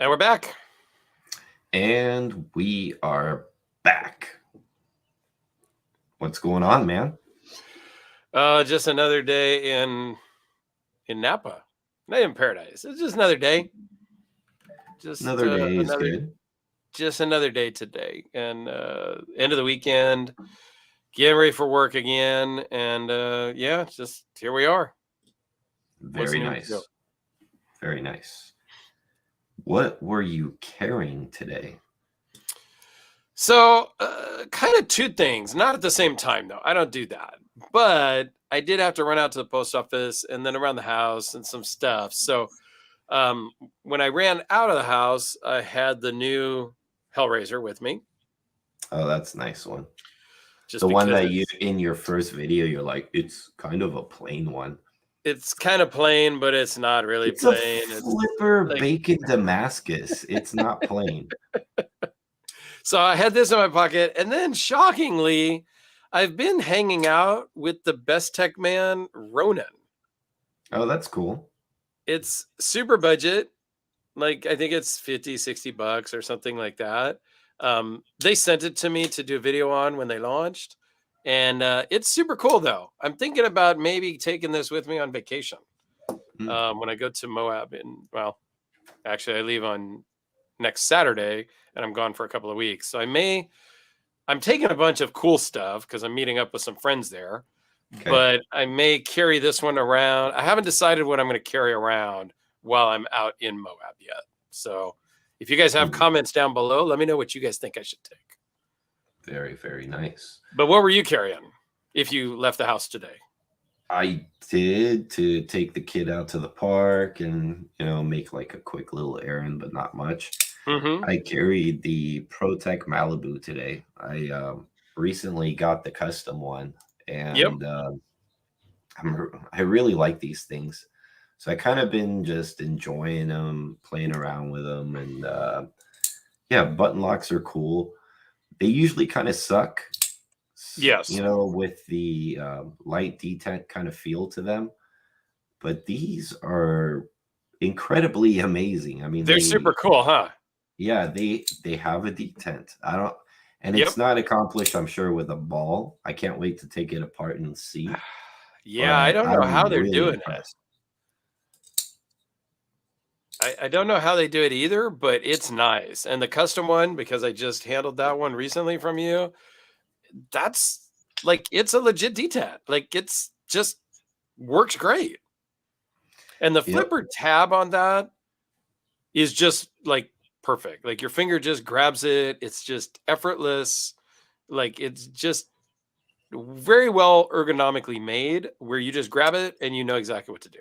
And we're back. And we are back. What's going on, man? Just another day in Napa. Not in paradise. It's just another day. Just Another day is good. Just another day today. And end of the weekend. Getting ready for work again. And yeah, just here we are. Very nice. Very nice. What were you carrying today? So, kind of two things. Not at the same time, though. I don't do that. But I did have to run out to the post office and then around the house and some stuff. So, when I ran out of the house, I had the new Hellraiser with me. Oh, that's a nice one. Just the one that you, in your first video, you're like, it's kind of a plain one. It's kind of plain, but it's not really it's plain. It's flipper like... bacon Damascus. It's not plain. So I had this in my pocket, and then shockingly, I've been hanging out with the Best Tech man, Ronan. Oh, that's cool. It's super budget. Like, I think it's $50-$60 or something like that. They sent it to me to do a video on when they launched. And it's super cool, though. I'm thinking about maybe taking this with me on vacation when I go to Moab. Actually, I leave on next Saturday, and I'm gone for a couple of weeks. So I'm taking a bunch of cool stuff because I'm meeting up with some friends there. Okay. But I may carry this one around. I haven't decided what I'm going to carry around while I'm out in Moab yet. So if you guys have comments down below, let me know what you guys think I should take. Very, very nice. But what were you carrying if you left the house today? I did to take the kid out to the park and, make like a quick little errand, but not much. I carried the ProTech Malibu today. I recently got the custom one, and I really like these things. So I kind of been just enjoying them, playing around with them, and button locks are cool. They usually kind of suck. Yes. With the light detent kind of feel to them. But these are incredibly amazing. I mean, they're super cool, huh? Yeah, they have a detent. It's not accomplished, I'm sure, with a ball. I can't wait to take it apart and see. Yeah, I don't know how they're really doing impressed. I don't know how they do it either, but it's nice. And the custom one, because I just handled that one recently from you, that's like, it's a legit detent. Like, it's just works great. And the flipper tab on that is just like perfect. Like, your finger just grabs it. It's just effortless. Like, it's just very well ergonomically made where you just grab it and you know exactly what to do.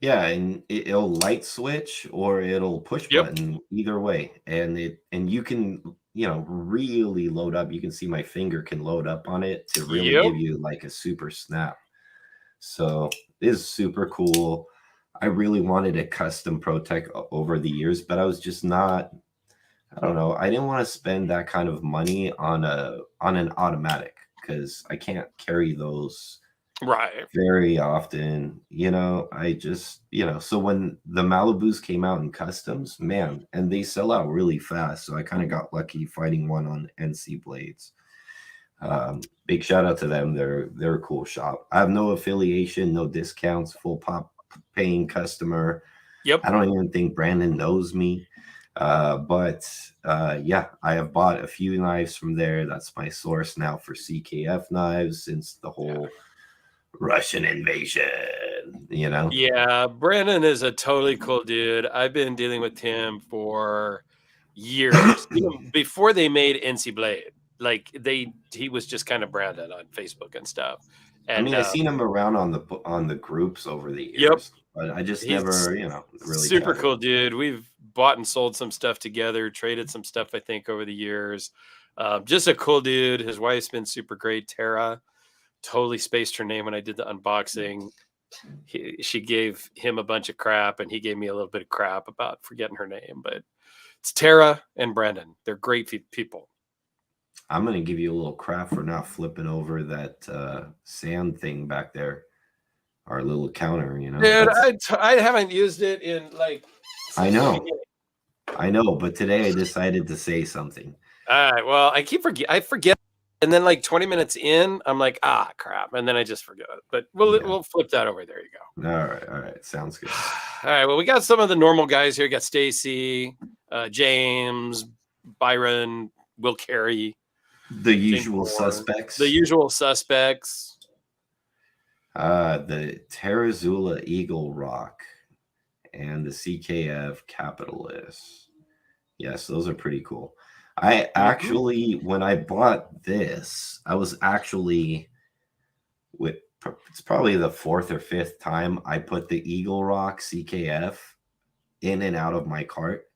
Yeah, and it'll light switch or it'll push button either way. And you can, really load up. You can see my finger can load up on it to really give you like a super snap. So it is super cool. I really wanted a custom ProTech over the years, but I was just not, I don't know. I didn't want to spend that kind of money on an automatic because I can't carry those very often. I just, so when the Malibus came out in customs, man, and they sell out really fast. So I kind of got lucky fighting one on NC Blades. Big shout out to them. They're a cool shop. I have no affiliation, no discounts, full pop paying customer. I don't even think Brandon knows me. But I have bought a few knives from there. That's my source now for CKF knives since the whole Russian invasion, Yeah, Brandon is a totally cool dude. I've been dealing with him for years. Even before they made NC Blade. Like, he was just kind of Brandon on Facebook and stuff. And I've seen him around on the groups over the years. But I just never, really super cool dude. We've bought and sold some stuff together, traded some stuff, I think, over the years. Just a cool dude. His wife's been super great, Tara. Totally spaced her name when I did the unboxing. She gave him a bunch of crap, and he gave me a little bit of crap about forgetting her name. But it's Tara and Brandon. They're great people. I'm going to give you a little crap for not flipping over that sand thing back there. Our little counter, Dude, I haven't used it in like. I know. I know, but today I decided to say something. All right. Well, I forget, and then like 20 minutes in, I'm like, ah, crap, and then I just forget it. But Yeah. we'll flip that over. There you go. All right. Sounds good. All right. Well, we got some of the normal guys here. We got Stacy, James, Byron, Will Carey, The James usual Moore, suspects. the usual suspects. The Terrazula Eagle Rock and the CKF Capitalist. Yes, those are pretty cool. I actually, when I bought this, I was actually with, it's probably the fourth or fifth time I put the Eagle Rock CKF in and out of my cart.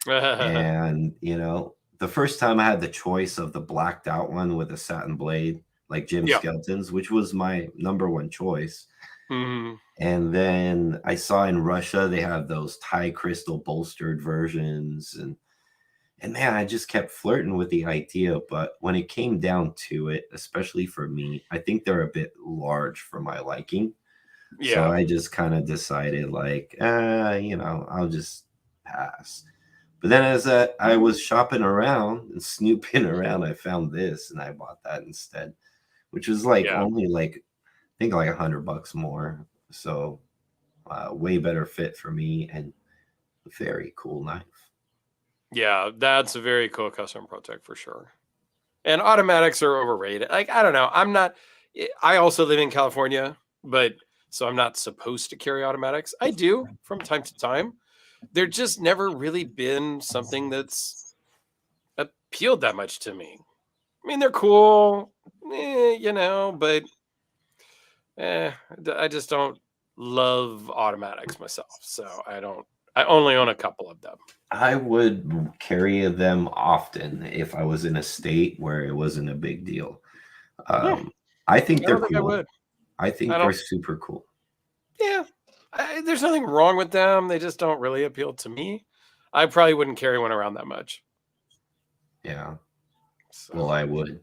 And, you know, the first time I had the choice of the blacked out one with a satin blade, like Jim Yeah. Skelton's, which was my number one choice. Mhm. And then I saw in Russia they have those Thai crystal bolstered versions, and man, I just kept flirting with the idea. But when it came down to it, especially for me, I think they're a bit large for my liking. So Yeah. I just kind of decided, like, you know, I'll just pass. But then as I was shopping around and snooping around, I found this and I bought that instead, which was like Yeah. only like, I think like $100 more. So way better fit for me and very cool knife. Yeah, that's a very cool custom project for sure. And automatics are overrated. Like, I don't know. I also live in California, but so I'm not supposed to carry automatics. I do from time to time. They're just never really been something that's appealed that much to me. I mean, they're cool, you know, but I just don't love automatics myself. So I only own a couple of them. I would carry them often if I was in a state where it wasn't a big deal. Hmm, I think I they're don't think I cool. would. I I think they're don't, super cool. yeah. There's nothing wrong with them. They just don't really appeal to me. I probably wouldn't carry one around that much. Yeah. So, Well, I would.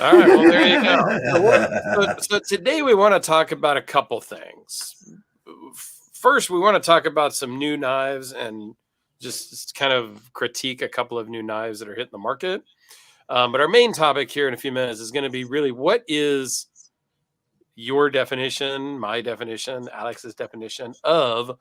all right. Well, there you go. So today we want to talk about a couple things. First, we want to talk about some new knives and just kind of critique a couple of new knives that are hitting the market. But our main topic here in a few minutes is going to be really what is your definition, my definition, Alex's definition of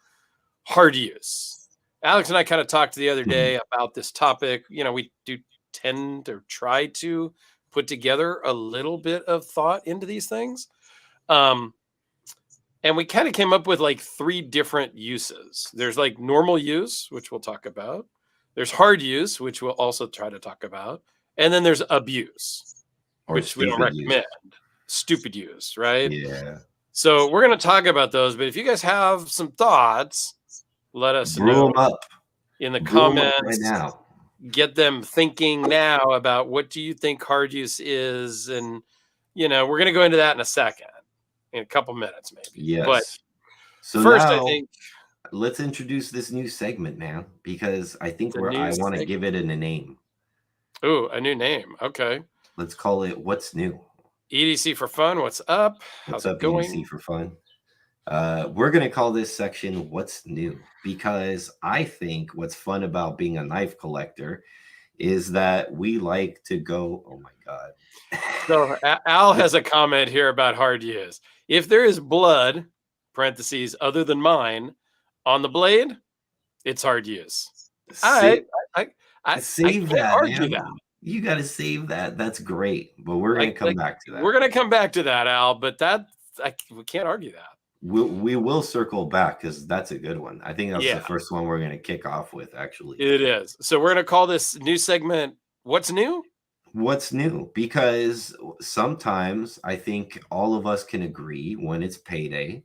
hard use. Alex and I kind of talked the other day about this topic. You know, we do tend to try to put together a little bit of thought into these things. And we kind of came up with like three different uses. There's like normal use, which we'll talk about. There's hard use, which we'll also try to talk about. And then there's abuse, Or which we don't stupid use. recommend. Stupid use, right? Yeah. So we're going to talk about those. But if you guys have some thoughts, let us Brew know them up. in the Brew 'em up comments. right now. Get them thinking now about what do you think hard use is. And, you know, we're going to go into that in a second, in a couple minutes maybe. Yes. But so first, now, I think let's introduce this new segment, man, because I think the I new want to segment. give it a name. Ooh, a new name. Okay. Let's call it What's New. EDC for fun. What's up? What's How's up, it going? EDC for fun? We're going to call this section What's New, because I think what's fun about being a knife collector is that we like to go, oh my God. So Al has a comment here about hard use. If there is blood, parentheses, other than mine, on the blade, it's hard use. I Save can't that, argue man. that. You got to save that. That's great. But we're going to come back to that. We're going to come back to that, Al, but we can't argue that. We will circle back because that's a good one. I think that's the first one we're going to kick off with, actually. It is. So we're going to call this new segment, What's New? What's new? Because sometimes I think all of us can agree when it's payday,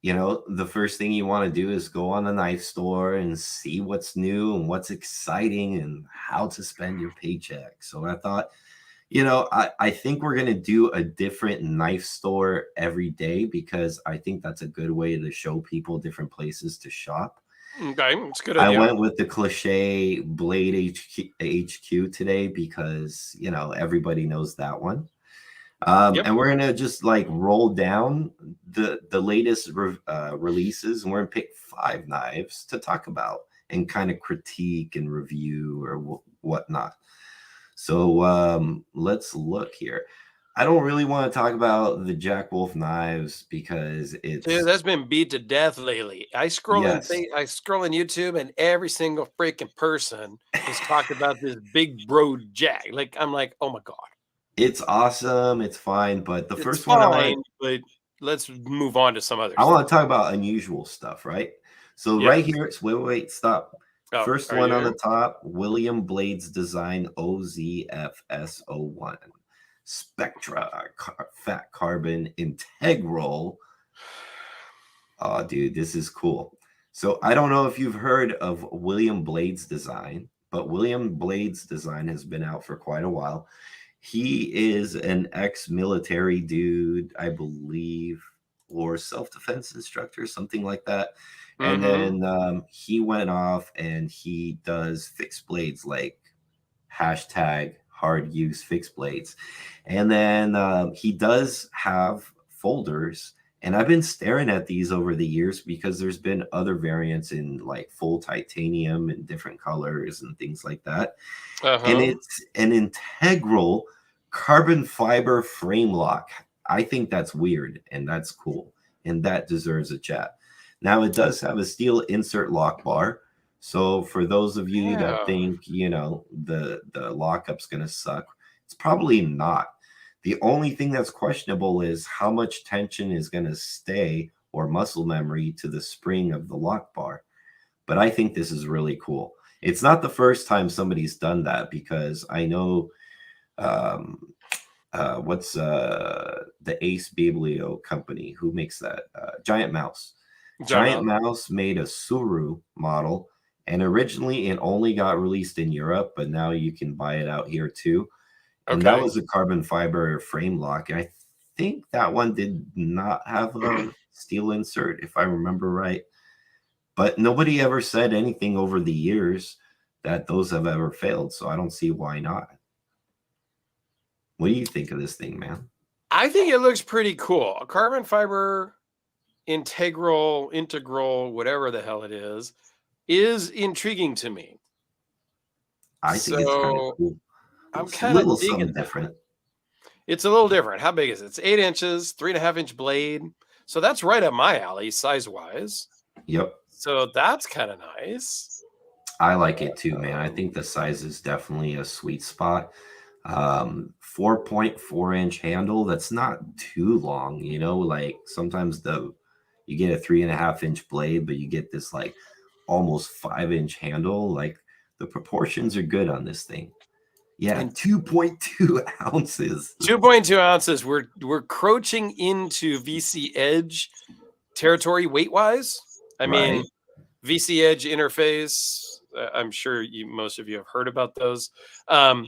you know, the first thing you want to do is go on the knife store and see what's new and what's exciting and how to spend your paycheck. So I thought, you know, I think we're going to do a different knife store every day because I think that's a good way to show people different places to shop. Okay, it's a good idea. I went with the cliche Blade HQ today because, you know, everybody knows that one. And we're going to just like roll down the latest releases, and we're going to pick 5 knives to talk about. and kind of critique and review or whatnot. So let's look here. I don't really want to talk about the Jack Wolf knives because Dude, it's that's been beat to death lately. I scroll in yes, I scroll in YouTube, and every single freaking person has talked about this big bro Jack. Like, I'm like, oh my god, it's awesome, it's fine, but the it's first one fine, but let's move on to some other I stuff. want to talk about unusual stuff, right? So Yeah. right here, it's wait, stop. Oh, First are one on you? the top, William Blades Design OZFS01 Spectra Fat Carbon Integral. Oh, dude, this is cool. So I don't know if you've heard of William Blades Design, but William Blades Design has been out for quite a while. He is an ex-military dude, I believe, or self-defense instructor, something like that. And Mm-hmm. then he went off and he does fixed blades, like hashtag hard use fixed blades. And then he does have folders. And I've been staring at these over the years because there's been other variants in like full titanium and different colors and things like that. And Uh-huh. it's an integral carbon fiber frame lock. I think that's weird and that's cool. And that deserves a chat. Now, it does have a steel insert lock bar. So for those of you that Yeah. think, the lockup's going to suck, it's probably not. The only thing that's questionable is how much tension is going to stay or muscle memory to the spring of the lock bar. But I think this is really cool. It's not the first time somebody's done that because I know um, what's the Ace Biblio company who makes that Giant Mouse. Giant Giant Mouse. Mouse made a Suru model, and originally it only got released in Europe, but now you can buy it out here too. And that Okay. was a carbon fiber frame lock. And I think that one did not have a steel insert, if I remember right. But nobody ever said anything over the years that those have ever failed. So I don't see why not. What do you think of this thing, man? I think it looks pretty cool. A carbon fiber integral, whatever the hell it is intriguing to me. I think it's kind of So cool. I'm It's a kind little of digging something that. different. It's a little different. How big is it? It's 8 inches, 3.5 inch blade. So that's right up my alley, size wise. Yep. So that's kind of nice. I like it too, man. I think Um, the size is definitely a sweet spot. 4.4-inch handle. That's not too long, like sometimes you get a 3.5-inch blade, but you get this like almost 5-inch handle. Like the proportions are good on this thing. Yeah, and 2.2 ounces. 2.2 ounces. We're crouching into VC Edge territory weight wise. I Right. mean, VC Edge interface. I'm sure most of you have heard about those. Um,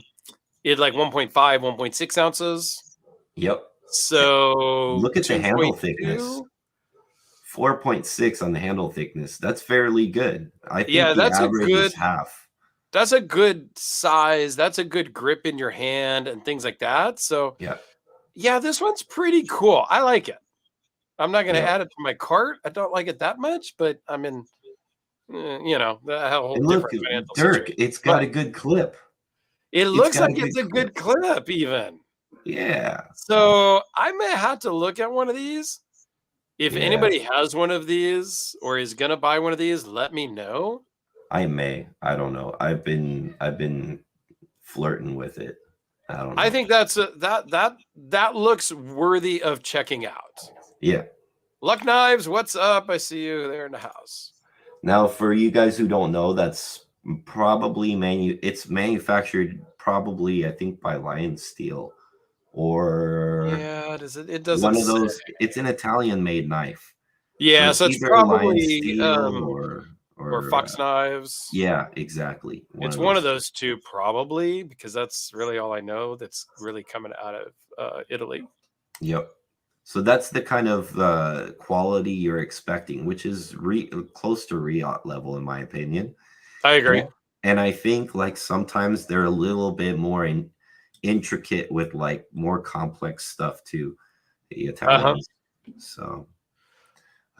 it's like 1.5, 1.6 ounces. Yep. So Look at the handle thickness. 2.2. 4.6 on the handle thickness. That's fairly good. I think Yeah, the average is half. that's a good size. That's a good grip in your hand and things like that. So Yeah. yeah, this one's pretty cool. I like it. I'm not going to Yep. add it to my cart. I don't like it that much, but I mean, a whole And look, different financial Dirk, situation. it's got But a good clip. it It's looks got like a it's good a good clip. clip, even. Yeah. So I may have to look at one of these. If Yeah. anybody has one of these or is going to buy one of these, let me know. I may. I don't know. I've been flirting with it. I don't I know. think that looks worthy of checking out. Yeah. Luck Knives, what's up? I see you there in the house. Now, for you guys who don't know, that's probably it's manufactured probably, I think, by Lion Steel or Yeah, it doesn't one of say. those. It's an Italian-made knife, so Yeah, it's so it's either Lion probably Steel or or Fox Knives. yeah, exactly, one It's of one of those two. those two, probably, because that's really all I know that's really coming out of Italy. Yep. So that's the kind of quality you're expecting, which is close to Riot level, in my opinion. I And agree. and I think like sometimes they're a little bit more intricate with like more complex stuff too, the Uh-huh. Italians. So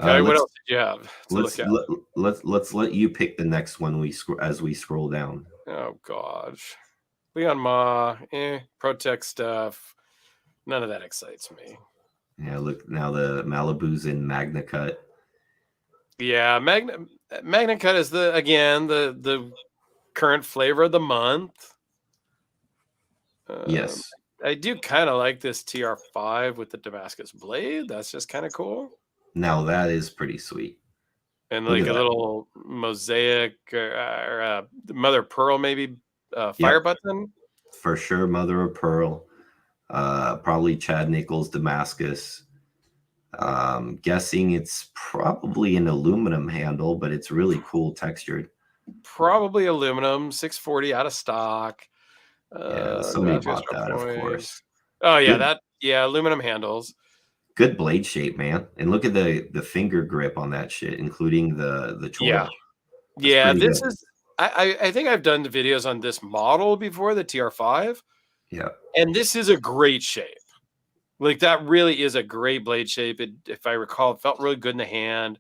Okay, what Let's else did you have to look at? let's let you pick the next one as we scroll down. Oh gosh, Leon Ma, Protect stuff. None of that excites me. Yeah, look now the Malibu's in Magna Cut. Yeah, Magna Cut is the current flavor of the month. Yes. I do kind of like this TR5 with the Damascus blade. That's just kind of cool. Now that is pretty sweet. And Look like at a that. little mosaic or mother of pearl, maybe fire Yep, button. for sure. Mother of Pearl. Probably Chad Nichols Damascus. Guessing it's probably an aluminum handle, but it's really cool textured. Probably aluminum, 640 out of stock. Yeah, somebody Damascus bought that, of points. course. Oh Good, yeah, aluminum handles. good blade shape, man. And look at the finger grip on that shit, including the Yeah, choil. That's yeah. pretty This good. is I think I've done the videos on this model before, the TR5, Yeah. and this is a great shape. Like that really is a great blade shape. If I recall, it felt really good in the hand.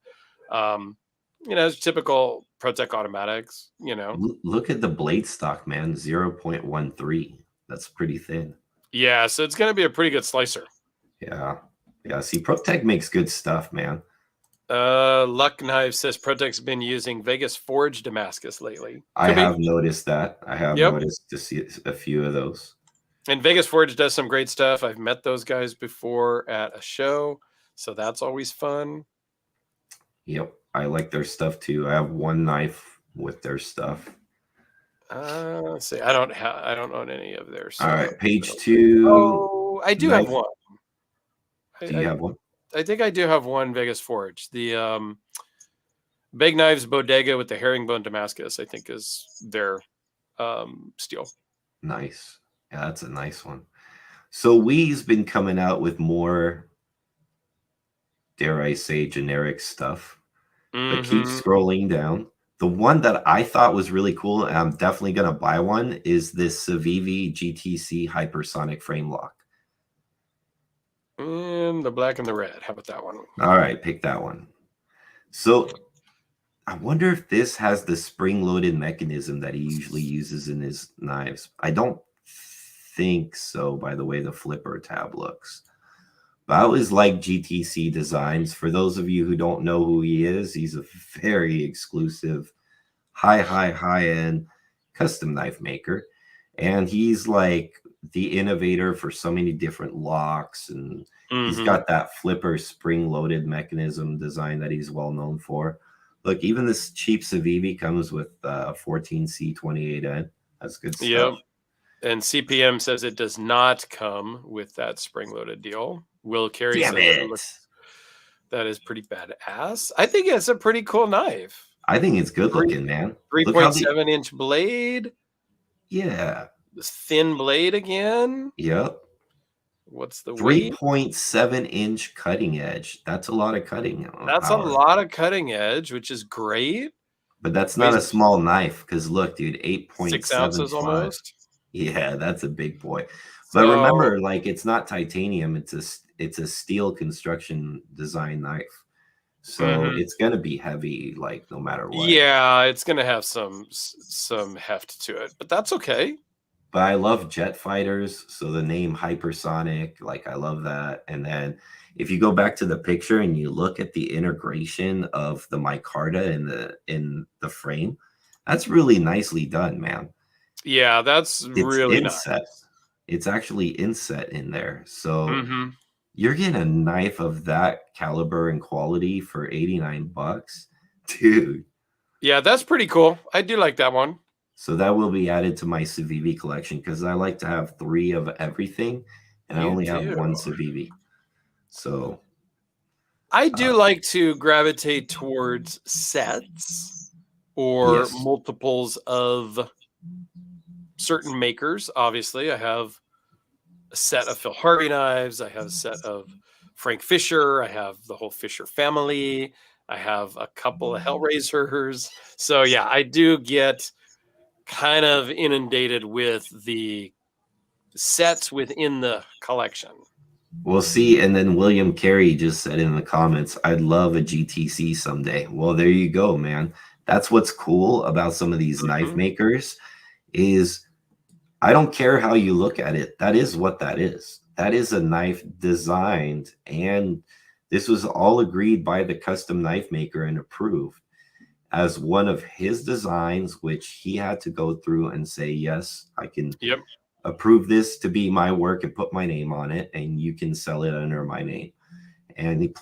Um, it's typical Protec automatics. Look at the blade stock, man. 0.13. That's pretty thin. Yeah, so it's going to be a pretty good slicer. Yeah. Yeah. See, ProTech makes good stuff, man. Luck Knife says Protec's been using Vegas Forge Damascus lately. I Could be. have noticed that. I have Yep. noticed to see a few of those. And Vegas Forge does some great stuff. I've met those guys before at a show, so that's always fun. Yep. I like their stuff too. I have one knife with their stuff. Let's see. I don't own any of theirs. All So right, page 2. Oh, I do have Knife. one. Do you have one? I think I do have one Vegas Forge. The Big Knives Bodega with the herringbone Damascus, I think, is their steel. Nice. Yeah, that's a nice one. So Wee's been coming out with more, dare I say, generic stuff. But keep scrolling down. The one that I thought was really cool, and I'm definitely going to buy one, is this Civivi GTC Hypersonic Frame Lock. And the black and the red. How about that one? All right, pick that one. So I wonder if this has the spring-loaded mechanism that he usually uses in his knives. I don't think so, by the way the flipper tab looks. But I always like GTC designs. For those of you who don't know who he is, he's a very exclusive, high-end custom knife maker. And he's like the innovator for so many different locks. And he's got that flipper spring-loaded mechanism design that he's well known for. Look, even this cheap Civivi comes with 14C28N. That's good stuff. Yep. And CPM says it does not come with that spring-loaded deal. Will Carey Damn says that is pretty badass. I think it's a pretty cool knife. I think it's good looking, man. 3.7-inch blade. Yeah. This thin blade again. Yep. What's the weight? 3.7-inch cutting edge. That's a lot of cutting. That's a lot of cutting edge, which is great. But that's not a small knife because look, dude, 8.75. 6 ounces almost. Yeah, that's a big boy. But remember, like, it's not titanium. It's a steel construction design knife. So it's gonna be heavy, like no matter what. Yeah, it's gonna have some heft to it, but that's okay. But I love jet fighters, so the name Hypersonic, like I love that. And then if you go back to the picture and you look at the integration of the micarta in the frame, that's really nicely done, man. Yeah, that's really nice. It's actually inset in there. So you're getting a knife of that caliber and quality for $89, dude. Yeah, that's pretty cool. I do like that one. So that will be added to my Civivi collection because I like to have 3 of everything, and I only have 1 Civivi. So I do like to gravitate towards sets or multiples of certain makers. Obviously, I have a set of Phil Harvey knives. I have a set of Frank Fisher. I have the whole Fisher family. I have a couple of Hellraisers. So yeah, I do get kind of inundated with the sets within the collection. We'll see. And then William Carey just said in the comments, I'd love a GTC someday. Well, there you go, man. That's what's cool about some of these knife Mhm. makers is I don't care how you look at it. That is what that is. That is a knife designed, and this was all agreed by the custom knife maker and approved as one of his designs, which he had to go through and say, yes, I can Yep. approve this to be my work and put my name on it, and you can sell it under my name. And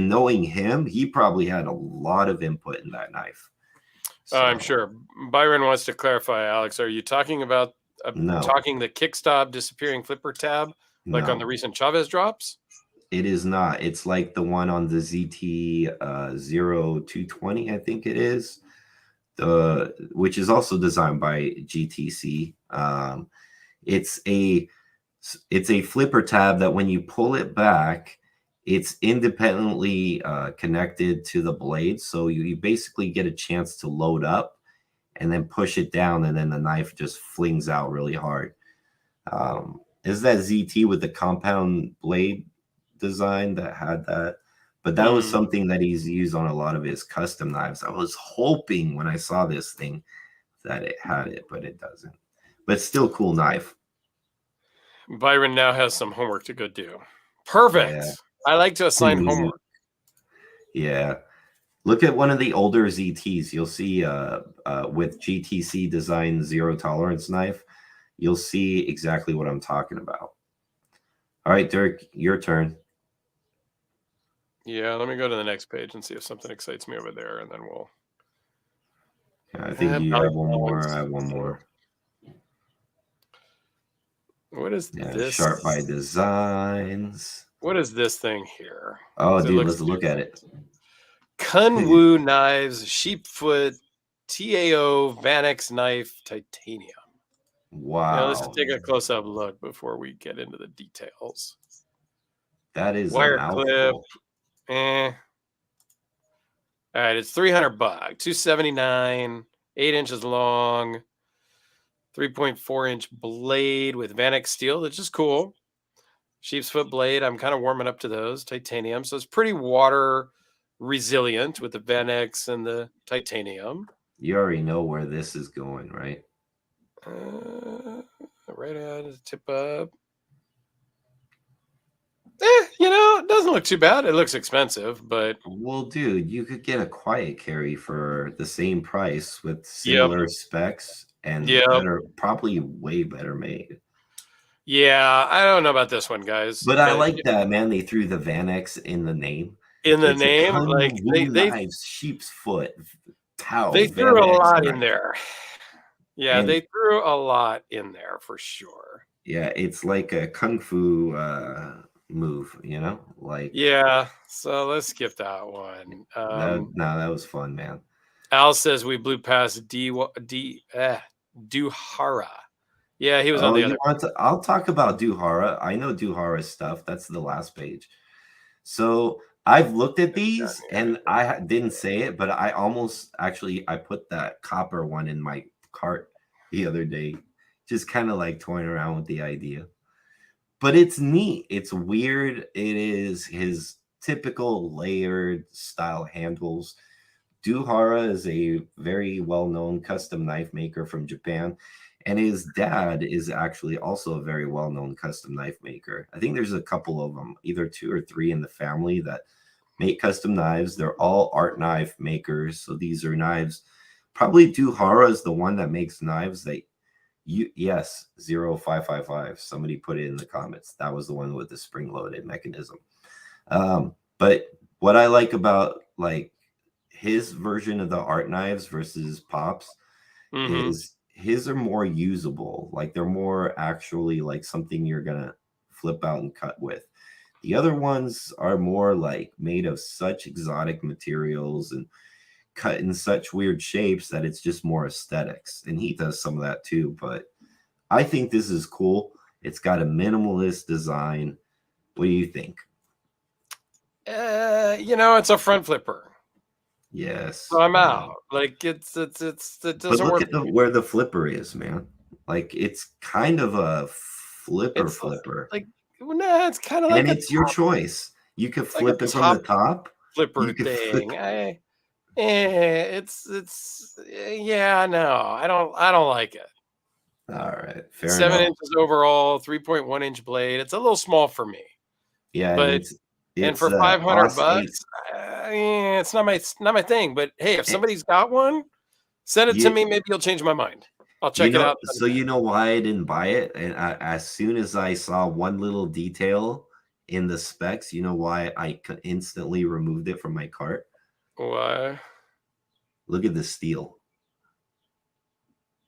knowing him, he probably had a lot of input in that knife. I'm So sure. Byron wants to clarify, Alex, are you talking about no, talking the kickstop disappearing flipper tab like on the no, recent Chavez drops? it is not. It's like the one on the ZT 0220, I think it is, the which is also designed by GTC. It's a it's a flipper tab that when you pull it back, it's independently connected to the blade. So you basically get a chance to load up and then push it down, and then the knife just flings out really hard. Is that ZT with the compound blade design that had that? But that was Mm. something that he's used on a lot of his custom knives. I was hoping when I saw this thing that it had it, but it doesn't. But still cool knife. Byron now has some homework to go do. Perfect. Yeah. I like to assign homework. Yeah. Look at one of the older ZTs. You'll see with GTC design zero tolerance knife, you'll see exactly what I'm talking about. All right, Dirk, your turn. Yeah, let me go to the next page and see if something excites me over there, and then we'll. I think you Value have one more. I points. have one more. What is Yeah, this? Sharp by Designs. What is this thing here? Oh, Because it dude, looks let's look at it. Kunwu knives, sheepfoot, TAO, Vanex knife, titanium. Yeah, let's Wow, take a close-up look before we get into the details. that is a Wire clip, mouthful. eh. All right, it's $300, 279, 8 inches long, 3.4-inch blade with Vanex steel, which is cool. Sheep's foot blade, I'm kind of warming up to those. Titanium, so it's pretty water resilient with the Vanex and the titanium. You already know where this is going, right? Right on, tip up. It doesn't look too bad. It looks expensive, but Well, dude, you could get a quiet carry for the same price with yep, similar specs and yep, better, probably way better made. yeah. I don't know about this one, guys, But I but like that, man. They threw the Vanex in the name. in the It's a name, like Kung Wu Knives, Sheep's Foot, Tao, they threw a Vanex lot in knife. there. Yeah, And they threw a lot in there for sure. yeah, it's like a kung fu move, like Yeah, so let's skip that one. that. No, that was fun, man. Al says we blew past Duhara. Yeah, he was on Oh, the you other. want to? I'll talk about Duhara. I know Duhara stuff. That's the last page. So I've looked at Down these here. and I didn't say it, but I almost actually I put that copper one in my cart the other day, just kind of like toying around with the idea. But it's neat. It's weird. It is his typical layered style handles. Duhara is a very well-known custom knife maker from Japan, and his dad is actually also a very well-known custom knife maker. I think there's a couple of them, either two or three in the family that make custom knives. They're all art knife makers, so these are knives. Probably Duhara is the one that makes knives that yes, 0555. Somebody put it in the comments. That was the one with the spring-loaded mechanism. But what I like about like his version of the art knives versus Pop's Mm-hmm. is his are more usable. Like they're more actually like something you're gonna flip out and cut with. The other ones are more like made of such exotic materials and cut in such weird shapes that it's just more aesthetics. And he does some of that too. But I think this is cool. It's got a minimalist design. What do you think? It's a front flipper. Yes. So I'm Yeah. out. Like it But doesn't look work. at where the flipper is, man. Like it's kind of a flipper It's flipper. like Nah, it's kind of like And a it's your choice. You could like a flip it from the top top. flipper You could flip. thing. Yeah, no, I don't like it. All right, fair 7 enough. inches overall, 3.1-inch blade. It's a little small for me, Yeah, and but and it's for 500 OS 8. bucks, it's not my thing. But hey, if somebody's got one, send it to You, me. Maybe you'll change my mind. I'll you check it know, out so someday. you know why I didn't buy it? And as soon as I saw one little detail in the specs, you know why I instantly removed it from my cart? Why? Look at the steel.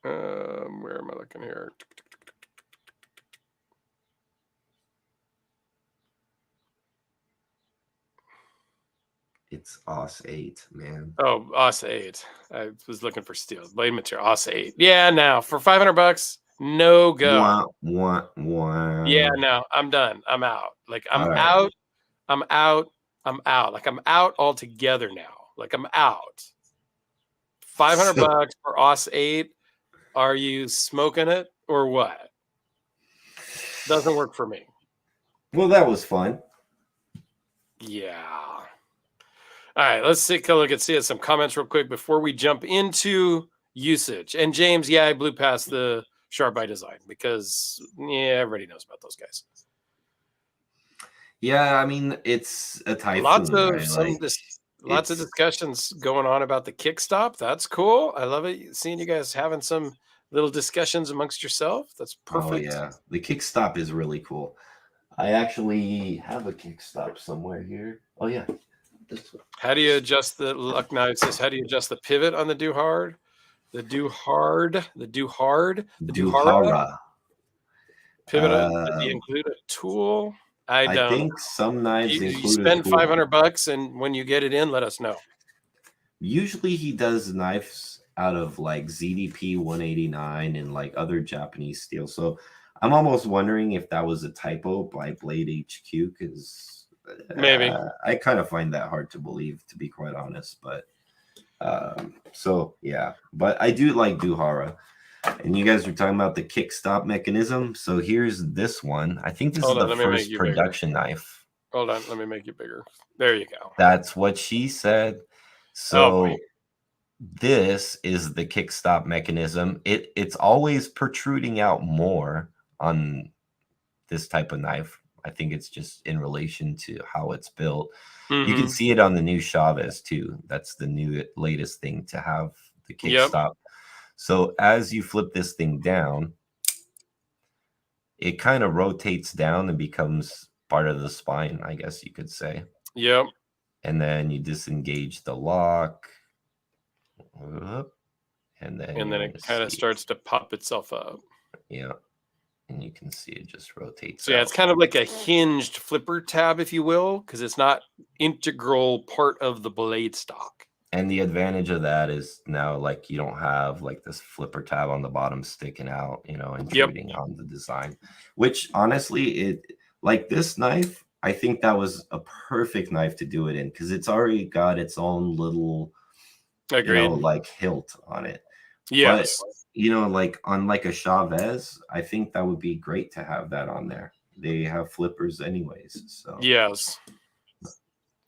Where am I looking here? It's OS 8, man. Oh, OS 8. I was looking for steel blade material. OS 8. Yeah, now for 500 bucks, no go. Wah, wah, Yeah, wah. no, I'm done. I'm out. Like I'm All right. out. I'm out. I'm out. Like I'm out altogether now. Like I'm out. 500 So, bucks for OS 8. Are you smoking it or what? Doesn't work for me. well, that was fun. Yeah. All right, let's take a look and see some comments real quick before we jump into usage. And James, yeah, I blew past the Sharp by Design because yeah, everybody knows about those guys. Yeah, I mean, it's a Lots typhoon, of right? Like lots of it's discussions going on about the kick stop. That's cool. I love it. Seeing you guys having some little discussions amongst yourself. That's oh perfect. yeah. The kick stop is really cool. I actually have a kick stop somewhere here. Oh yeah. This one. How do you adjust the luck now? It says how do you adjust the pivot on the do hard? The do hard, the do hard, the do hara Duhara. pivot. Does he include a tool? I I don't. think some knives You include a spend tool. 500 bucks, and when you get it in, let us know. Usually he does knives out of like ZDP 189 and like other Japanese steel. So I'm almost wondering if that was a typo by Blade HQ because Maybe. I kind of find that hard to believe, to be quite honest. But so yeah, but I do like Duhara. And you guys were talking about the kick stop mechanism. So here's this one. I think this is Hold on, the let me make first you bigger. production knife. Hold on, let me make you bigger. There you go. That's what she said. Oh boy. So this is the kick stop mechanism. It's always protruding out more on this type of knife. I think it's just in relation to how it's built. You can Mm-hmm. see it on the new Chavez too. That's the new latest thing to have the kick Yep. stop. So as you flip this thing down, it kind of rotates down and becomes part of the spine, I guess you could say. Yep. And then you disengage the lock. And then it kind of see, starts to pop itself up. yeah. And you can see it just rotates. So yeah, it's kind of like a hinged flipper tab, if you will, because it's not integral part of the blade stock. And the advantage of that is now like you don't have like this flipper tab on the bottom sticking out, intruding on the design. Which honestly, it like this knife, I think that was a perfect knife to do it in because it's already got its own little, like hilt on it. Yes. But like on like a Chavez, I think that would be great to have that on there. They have flippers anyways. So yes.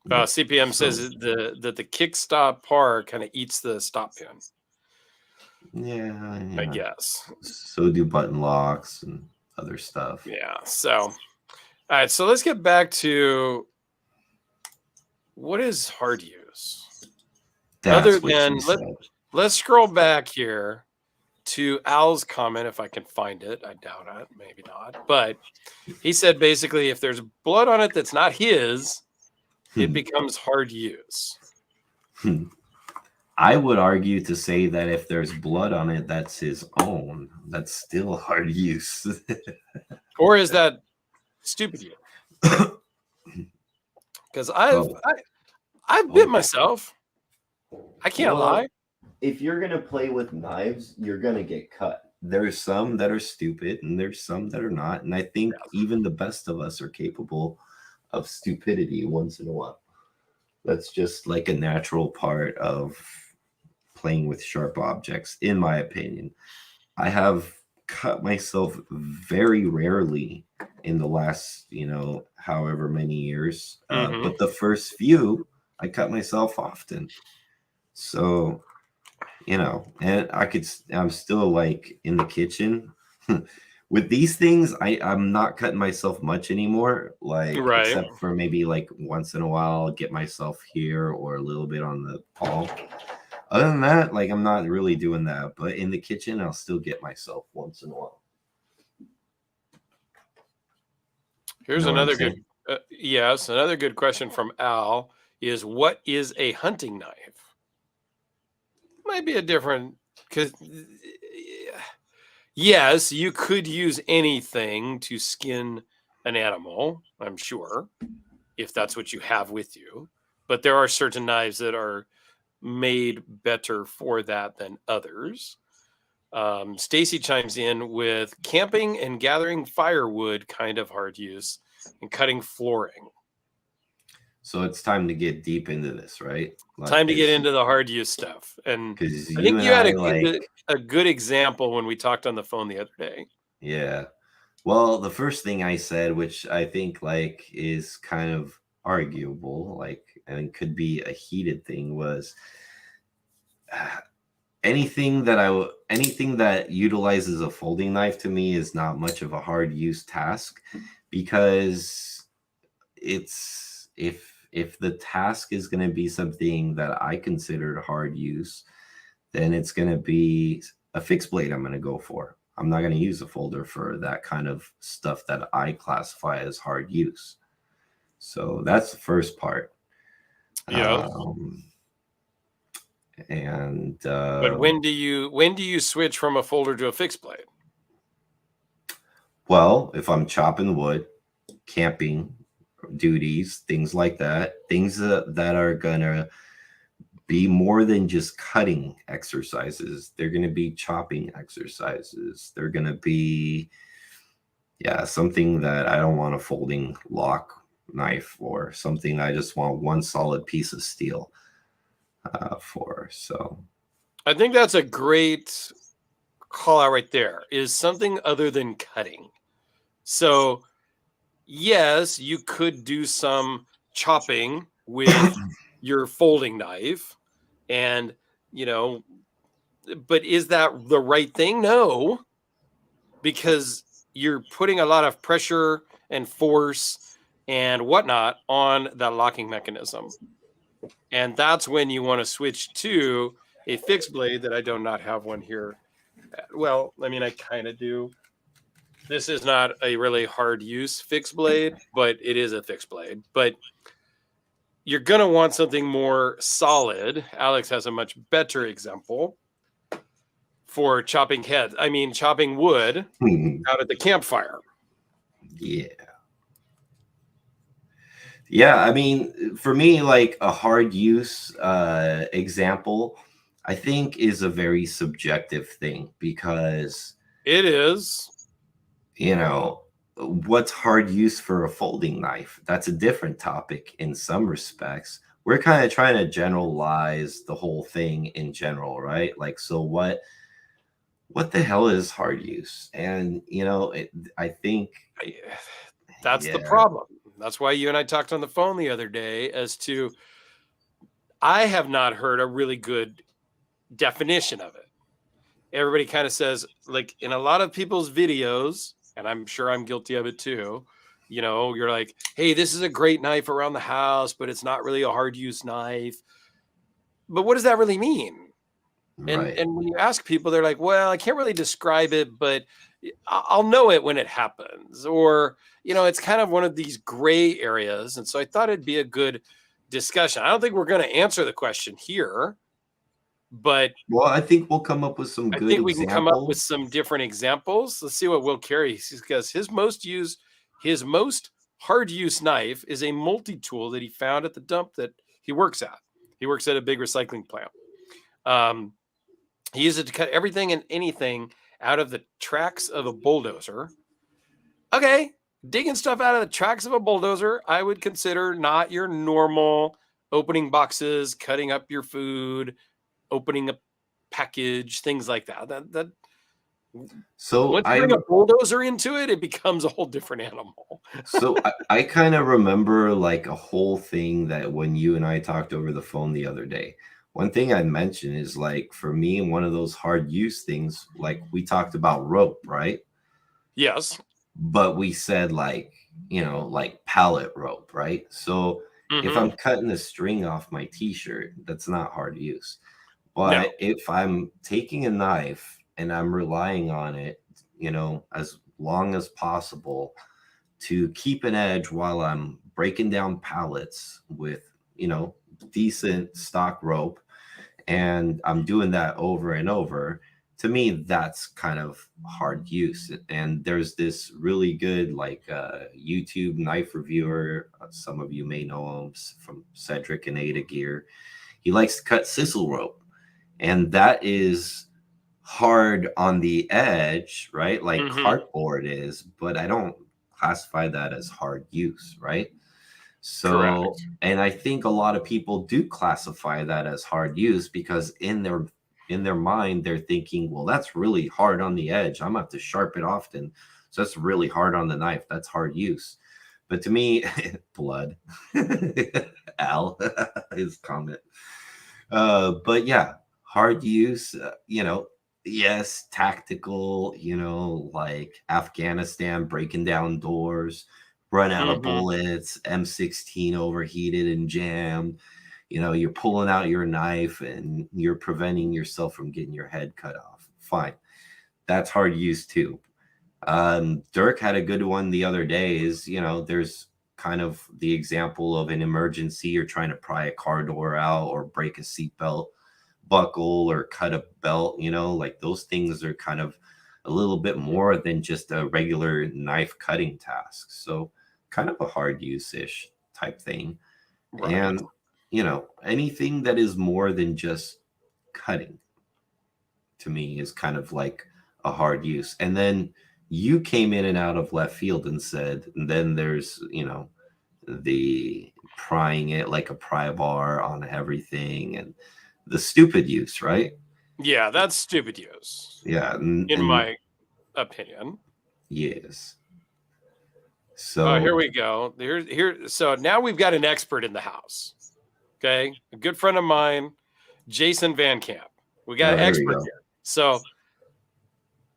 CPM says that the kick stop part kind of eats the stop pin. Yeah, I guess. So do button locks and other stuff. Yeah. So, all right. So let's get back to what is hard use. That's Other than let's scroll back here to Al's comment, if I can find it. I doubt it. Maybe not. But he said basically, if there's blood on it that's not his, it becomes hard use. I would argue to say that if there's blood on it that's his own, that's still hard use. Or is that stupid use? Because I've bit myself. I can't lie. If you're gonna play with knives, you're gonna get cut. There's some that are stupid and there's some that are not. And I think even the best of us are capable of stupidity once in a while. That's just like a natural part of playing with sharp objects, in my opinion. I have cut myself very rarely in the last, you know, however many years. Mm-hmm. But the first few, I cut myself often. So, you know, and I'm still like in the kitchen. With these things, I'm not cutting myself much anymore, like Right. except for maybe like once in a while I'll get myself here or a little bit on the palm. Other than that, like I'm not really doing that, but in the kitchen I'll still get myself once in a while. You Here's know what I'm another good, saying? yes, another good question from Al is, what is a hunting knife? Might be a different, because yes, you could use anything to skin an animal, I'm sure, if that's what you have with you. But there are certain knives that are made better for that than others. Stacy chimes in with camping and gathering firewood, kind of hard use, and cutting flooring. So it's time to get deep into this, right? Like, Time to get into the hard use stuff. And because I you think and you had I like, a good example when we talked on the phone the other day. yeah. Well, the first thing I said, which I think like is kind of arguable, like and could be a heated thing, was anything that utilizes a folding knife to me is not much of a hard use task, because it's if the task is going to be something that I consider hard use, then it's going to be a fixed blade I'm going to go for. I'm not going to use a folder for that kind of stuff that I classify as hard use. So that's the first part. Yeah. And But when do you switch from a folder to a fixed blade? well, if I'm chopping wood, camping duties, things like that, things that are gonna be more than just cutting exercises. They're gonna be chopping exercises. They're gonna be, yeah, something that I don't want a folding lock knife for, something I just want one solid piece of steel for. So I think that's a great call out right there, is something other than cutting. So, yes, you could do some chopping with your folding knife, and, you know, but is that the right thing? No, because you're putting a lot of pressure and force and whatnot on that locking mechanism. And that's when you want to switch to a fixed blade that I do not have one here. Well, I mean, I kind of do. This is not a really hard use fixed blade, but it is a fixed blade. But you're going to want something more solid. Alex has a much better example for chopping heads. I mean, chopping wood out at the campfire. yeah. Yeah, I mean, for me, like a hard use example, I think is a very subjective thing, because, It is. you know, what's hard use for a folding knife? That's a different topic in some respects. We're kind of trying to generalize the whole thing in general, right? Like, so what the hell is hard use? And, you know, I think, That's the yeah, problem. That's why you and I talked on the phone the other day as to, I have not heard a really good definition of it. Everybody kind of says, like in a lot of people's videos, and I'm sure I'm guilty of it too, you know, you're like, hey, this is a great knife around the house, but it's not really a hard use knife. But what does that really mean? And right. when you ask people, they're like, well, I can't really describe it, but I'll know it when it happens. Or, you know, it's kind of one of these gray areas. And so I thought it'd be a good discussion. I don't think we're going to answer the question here, but Well, I think we'll come up with some I good think we can come up with examples. some different examples. Let's see what Will Carey says, because his most hard use knife is a multi-tool that he found at the dump that he works at. He works at a big recycling plant. He uses it to cut everything and anything out of the tracks of a bulldozer. Okay, digging stuff out of the tracks of a bulldozer, I would consider not your normal opening boxes, cutting up your food, opening a package, things like that. That So Once you bring a bulldozer into it, it becomes a whole different animal. So I kind of remember like a whole thing that when you and I talked over the phone the other day, one thing I mentioned is like for me, one of those hard use things, like we talked about rope, right? Yes. But we said like, like pallet rope, right? So if I'm cutting the string off my t-shirt, that's not hard use. No. But if I'm taking a knife and I'm relying on it, as long as possible to keep an edge while I'm breaking down pallets with, decent stock rope, and I'm doing that over and over, to me, that's kind of hard use. And there's this really good, like, YouTube knife reviewer. Some of you may know him from Cedric and Ada Gear. He likes to cut sisal rope, and that is hard on the edge, right? Like cardboard is, but I don't classify that as hard use, right? So, Correct. and I think a lot of people do classify that as hard use because in their mind they're thinking, well, that's really hard on the edge. I'm gonna have to sharpen it often. So that's really hard on the knife. That's hard use. But to me, blood. Al, his comment. But yeah, hard use, yes, tactical, like Afghanistan, breaking down doors, run out of bullets, M16 overheated and jammed. You're pulling out your knife and you're preventing yourself from getting your head cut off. Fine. That's hard use too. Dirk had a good one the other day is, there's kind of the example of an emergency. You're trying to pry a car door out or break a seatbelt buckle or cut a belt, like those things are kind of a little bit more than just a regular knife cutting task. So kind of a hard use-ish type thing. Right. And, anything that is more than just cutting to me is kind of like a hard use. And then you came in and out of left field and said, and then there's, the prying it like a pry bar on everything and the stupid use, right? Yeah, that's stupid use. Yeah. In my opinion. Yes. So here we go. So now we've got an expert in the house. Okay. A good friend of mine, Jason Van Camp. We got an expert here. So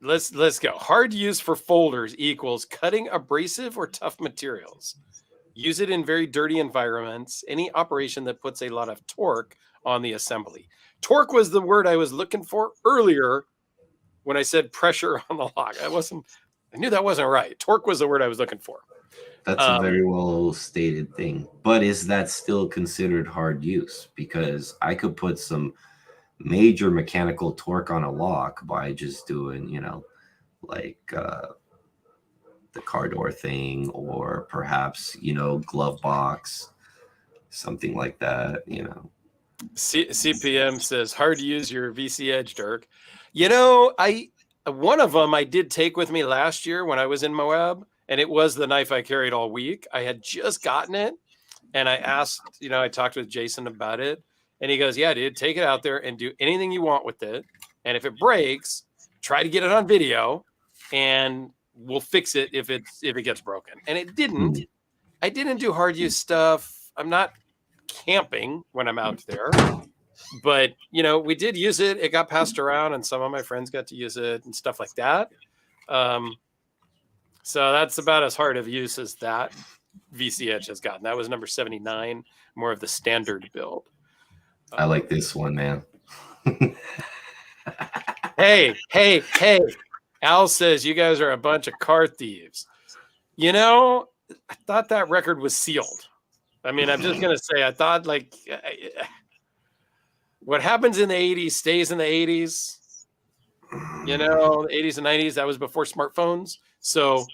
let's go. Hard use for folders equals cutting abrasive or tough materials. Use it in very dirty environments. Any operation that puts a lot of torque on the assembly. Torque was the word I was looking for earlier when I said pressure on the lock. I knew that wasn't right. Torque was the word I was looking for. That's a very well stated thing. But is that still considered hard use? Because I could put some major mechanical torque on a lock by just doing, like the car door thing, or perhaps, glove box, something like that, CPM says hard to use your VC Edge, Dirk. One of them I did take with me last year when I was in Moab, and it was the knife I carried all week. I had just gotten it, and I asked, I talked with Jason about it, and he goes, "Yeah, dude, take it out there and do anything you want with it, and if it breaks, try to get it on video, and we'll fix it if it gets broken." And it didn't. I didn't do hard use stuff. I'm not camping when I'm out there, but we did use it. It got passed around, and some of my friends got to use it and stuff like that. So that's about as hard of use as that VC Edge has gotten. That was number 79, more of the standard build. I like this one, man. Hey. Al says you guys are a bunch of car thieves. I thought that record was sealed. I mean, I'm just going to say, I thought what happens in the 80s stays in the 80s. The 80s and 90s, that was before smartphones. So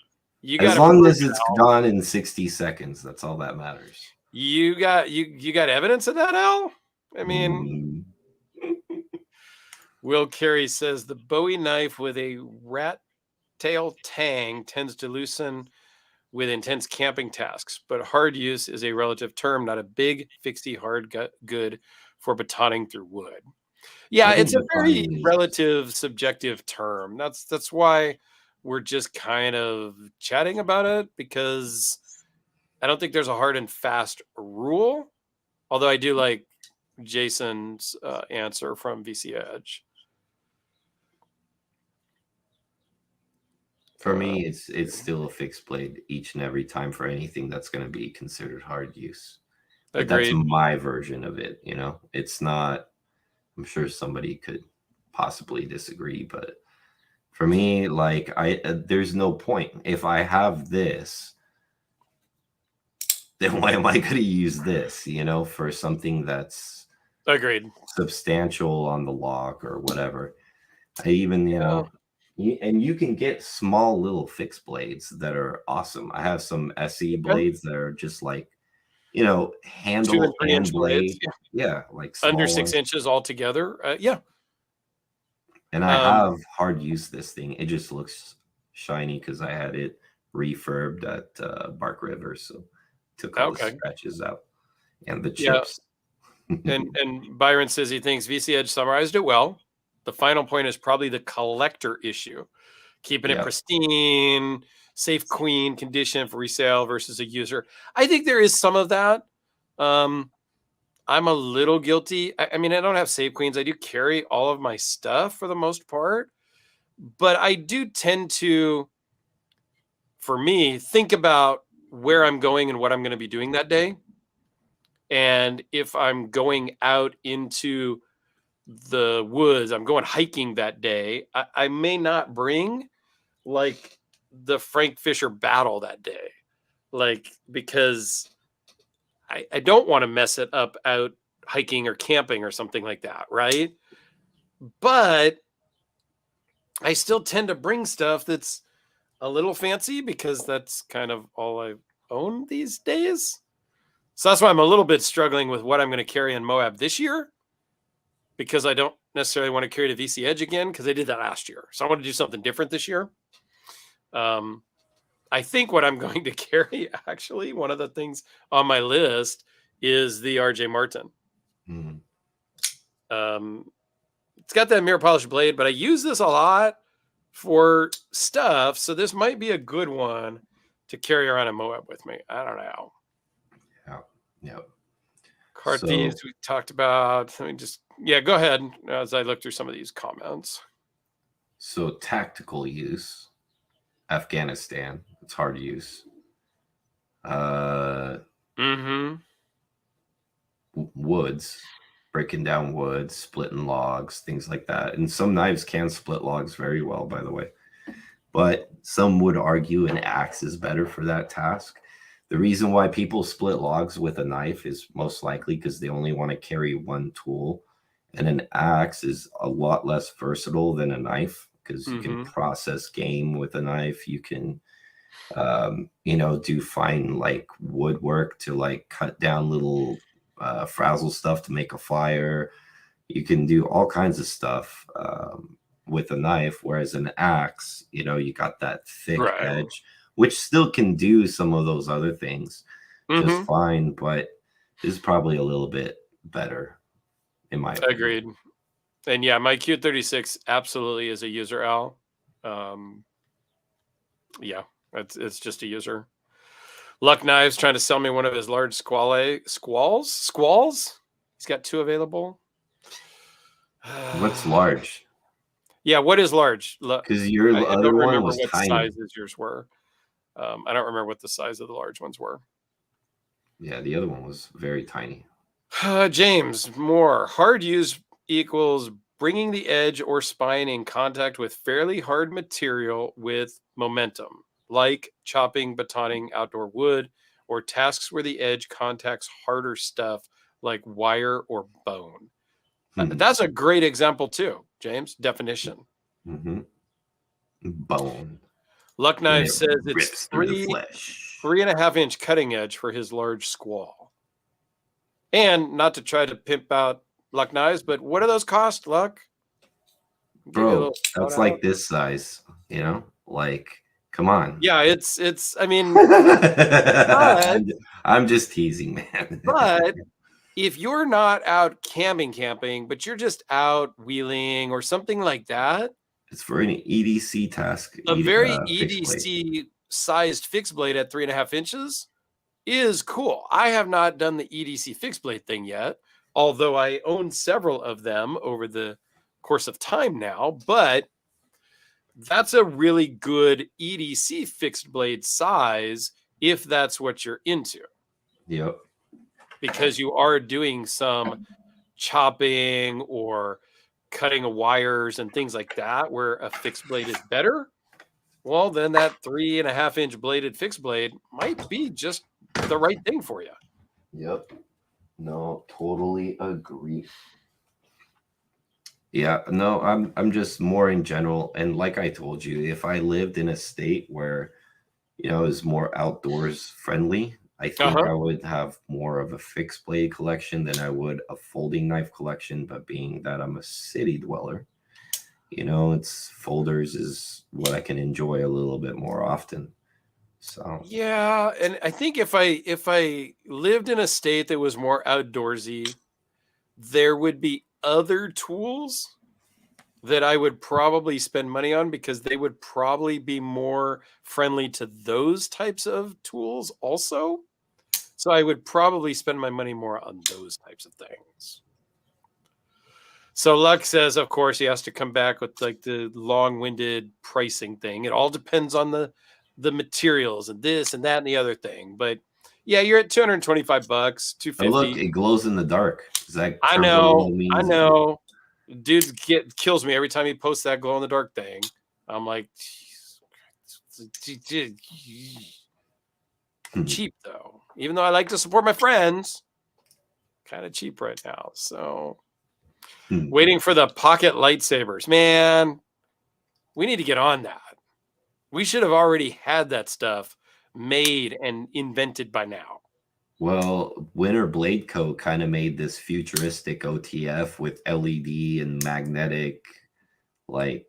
as long as it's gone in 60 seconds, that's all that matters. You got evidence of that, Al? I mean, Will Carey says the Bowie knife with a rat tail tang tends to loosen with intense camping tasks, but hard use is a relative term, not a big, fixie hard good for batoning through wood. Yeah, I think it's a very defining is relative, subjective term. That's why we're just kind of chatting about it, because I don't think there's a hard and fast rule. Although I do like Jason's answer from VC Edge. for me. It's still a fixed blade each and every time for anything that's going to be considered hard use. But that's Agreed. my version of it. You know, it's not. I'm sure somebody could possibly disagree, but for me, like there's no point if I have this. Then why am I going to use this? You know, for something that's Agreed. substantial on the lock or whatever. I even, you Yeah. know, and you can get small little fixed blades that are awesome. I have some SE blades that are just like, you know, 2 and handle 3 and inch blades. blade. Yeah, like Under small 6 ones. inches altogether. Yeah. And I have hard used this thing. It just looks shiny because I had it refurbed at Bark River. So took all the Okay. scratches out and the Yeah. chips. And Byron says he thinks VC Edge summarized it well. The final point is probably the collector issue, keeping it pristine, safe queen condition for resale versus a user. I think there is some of that. I'm a little guilty. I mean, I don't have save queens. I do carry all of my stuff for the most part, but I do tend to, for me, think about where I'm going and what I'm going to be doing that day. And if I'm going out into the woods, I'm going hiking that day, I may not bring like the Frank Fisher battle that day, like, because I don't want to mess it up out hiking or camping or something like that, right? But I still tend to bring stuff that's a little fancy because that's kind of all I own these days. So that's why I'm a little bit struggling with what I'm going to carry in Moab this year, because I don't necessarily want to carry the VC Edge again because I did that last year. So I want to do something different this year. I think what I'm going to carry, actually, one of the things on my list is the RJ Martin. It's got that mirror polished blade, but I use this a lot for stuff. So this might be a good one to carry around in Moab with me. I don't know. Yeah. Cart thieves we talked about. Let me just, go ahead as I look through some of these comments. So tactical use, Afghanistan, it's hard use. Woods, breaking down woods, splitting logs, things like that. And some knives can split logs very well, by the way. But some would argue an axe is better for that task. The reason why people split logs with a knife is most likely because they only want to carry one tool. And an axe is a lot less versatile than a knife because you can process game with a knife. You can, do fine like woodwork to like cut down little frazzle stuff to make a fire. You can do all kinds of stuff with a knife, whereas an axe, you got that thick edge, which still can do some of those other things just fine, but is probably a little bit better in my opinion. Agreed. And yeah, my Q36 absolutely is a user L. It's just a user. Luck Knives trying to sell me one of his large squalls. He's got 2 available. What's large? Yeah, what is large? Because your other one was what tiny. Sizes yours were. I don't remember what the size of the large ones were. Yeah, the other one was very tiny. James Moore, hard use equals bringing the edge or spine in contact with fairly hard material with momentum, like chopping, batoning outdoor wood, or tasks where the edge contacts harder stuff like wire or bone. That's a great example too, James. Definition. Bone. Luck Knife says it's 3.5 inch cutting edge for his large squall. And not to try to pimp out Luck Knives, but what do those cost, Luck? Bro, that's like this size, like, come on. Yeah, it's I mean, I'm just teasing, man. but if you're not out camping, but you're just out wheeling or something like that, It's for an EDC task, a very fixed blade. EDC sized fixed blade at 3.5 inches is cool. I have not done the EDC fixed blade thing yet, although I own several of them over the course of time now, but that's a really good EDC fixed blade size if that's what you're into. Yep. Because you are doing some chopping or cutting of wires and things like that where a fixed blade is better. Well, then that 3.5 inch bladed fixed blade might be just the right thing for you. Yep. No, totally agree. Yeah, no, I'm just more in general, and like I told you, if I lived in a state where, is more outdoors friendly, I think I would have more of a fixed blade collection than I would a folding knife collection. But being that I'm a city dweller, it's folders is what I can enjoy a little bit more often. So yeah, and I think if I lived in a state that was more outdoorsy, there would be other tools that I would probably spend money on because they would probably be more friendly to those types of tools also. So I would probably spend my money more on those types of things. So Luck says, of course, he has to come back with like the long-winded pricing thing. It all depends on the materials and this and that and the other thing. But yeah, you're at $225, $250. look, it glows in the dark. Is that I know. Dude kills me every time he posts that glow in the dark thing. I'm like, cheap though. Even though I like to support my friends, kind of cheap right now. So waiting for the pocket lightsabers. Man, we need to get on that. We should have already had that stuff made and invented by now. Well, Winter Blade Co. kind of made this futuristic OTF with LED and magnetic, like,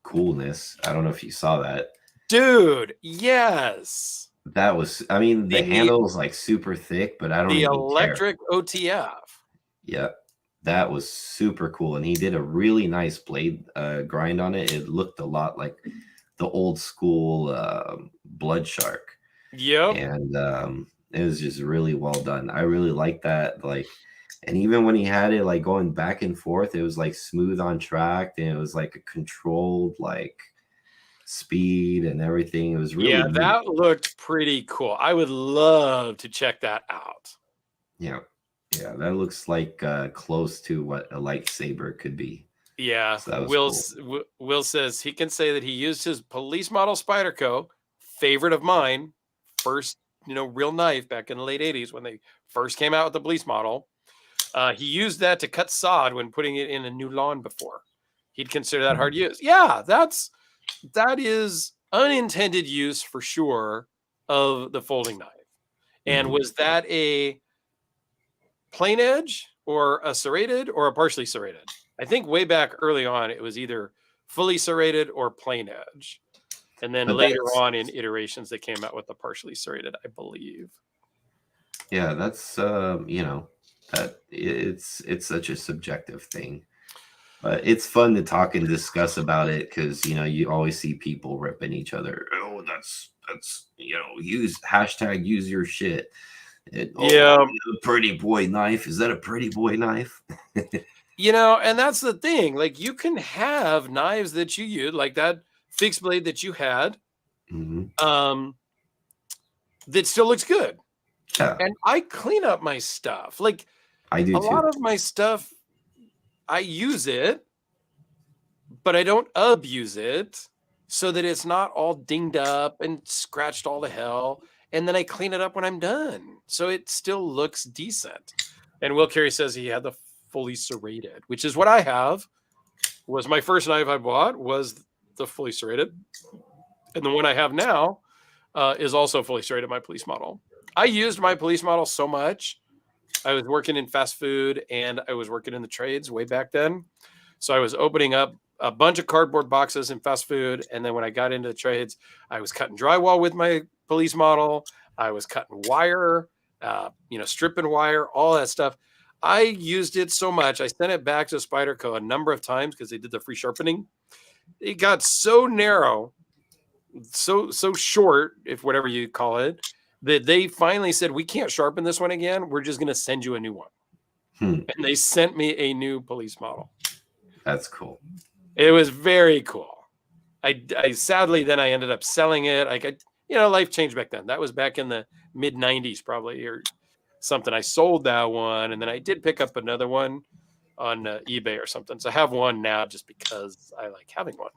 coolness. I don't know if you saw that. Dude, yes. That was, I mean, the handle is like super thick, but I don't even care. The electric OTF. Yeah, that was super cool. And he did a really nice blade grind on it. It looked a lot like the old school Blood Shark. Yep. And it was just really well done. I really like that. Like, and even when he had it like going back and forth, it was like smooth on track, and it was like a controlled like speed and everything. It was really that looked pretty cool. I would love to check that out. Yeah, that looks like close to what a lightsaber could be. Yeah, so Will says he can say that he used his police model Spyderco, favorite of mine, first real knife back in the late 80s when they first came out with the police model. He used that to cut sod when putting it in a new lawn before. He'd consider that hard use. Yeah, that is unintended use for sure of the folding knife. And was that a plain edge or a serrated or a partially serrated? I think way back early on, it was either fully serrated or plain edge. And then later on in iterations, they came out with the partially serrated, I believe. Yeah, that's that it's such a subjective thing. But it's fun to talk and discuss about it because you always see people ripping each other. Oh, that's use use your shit. Pretty boy knife. Is that a pretty boy knife? And that's the thing. Like, you can have knives that you use, like that fixed blade that you had, that still looks good. Yeah. And I clean up my stuff. Like, I do a lot of my stuff, I use it, but I don't abuse it so that it's not all dinged up and scratched all to hell. And then I clean it up when I'm done, so it still looks decent. And Will Carey says he had the fully serrated, which is what I have. Was my first knife I bought was the fully serrated, and the one I have now is also fully serrated. My police model. I used my police model so much. I was working in fast food and I was working in the trades way back then, so I was opening up a bunch of cardboard boxes in fast food, and then when I got into the trades, I was cutting drywall with my police model. I was cutting wire, stripping wire, all that stuff. I used it so much. I sent it back to Spyderco a number of times because they did the free sharpening. It got so narrow, so short, if whatever you call it, that they finally said, we can't sharpen this one again. We're just going to send you a new one. And they sent me a new police model. That's cool. It was very cool. I sadly then I ended up selling it. Life changed back then. That was back in the mid 90s probably, or something. I sold that one, and then I did pick up another one on eBay or something. So I have one now just because I like having one.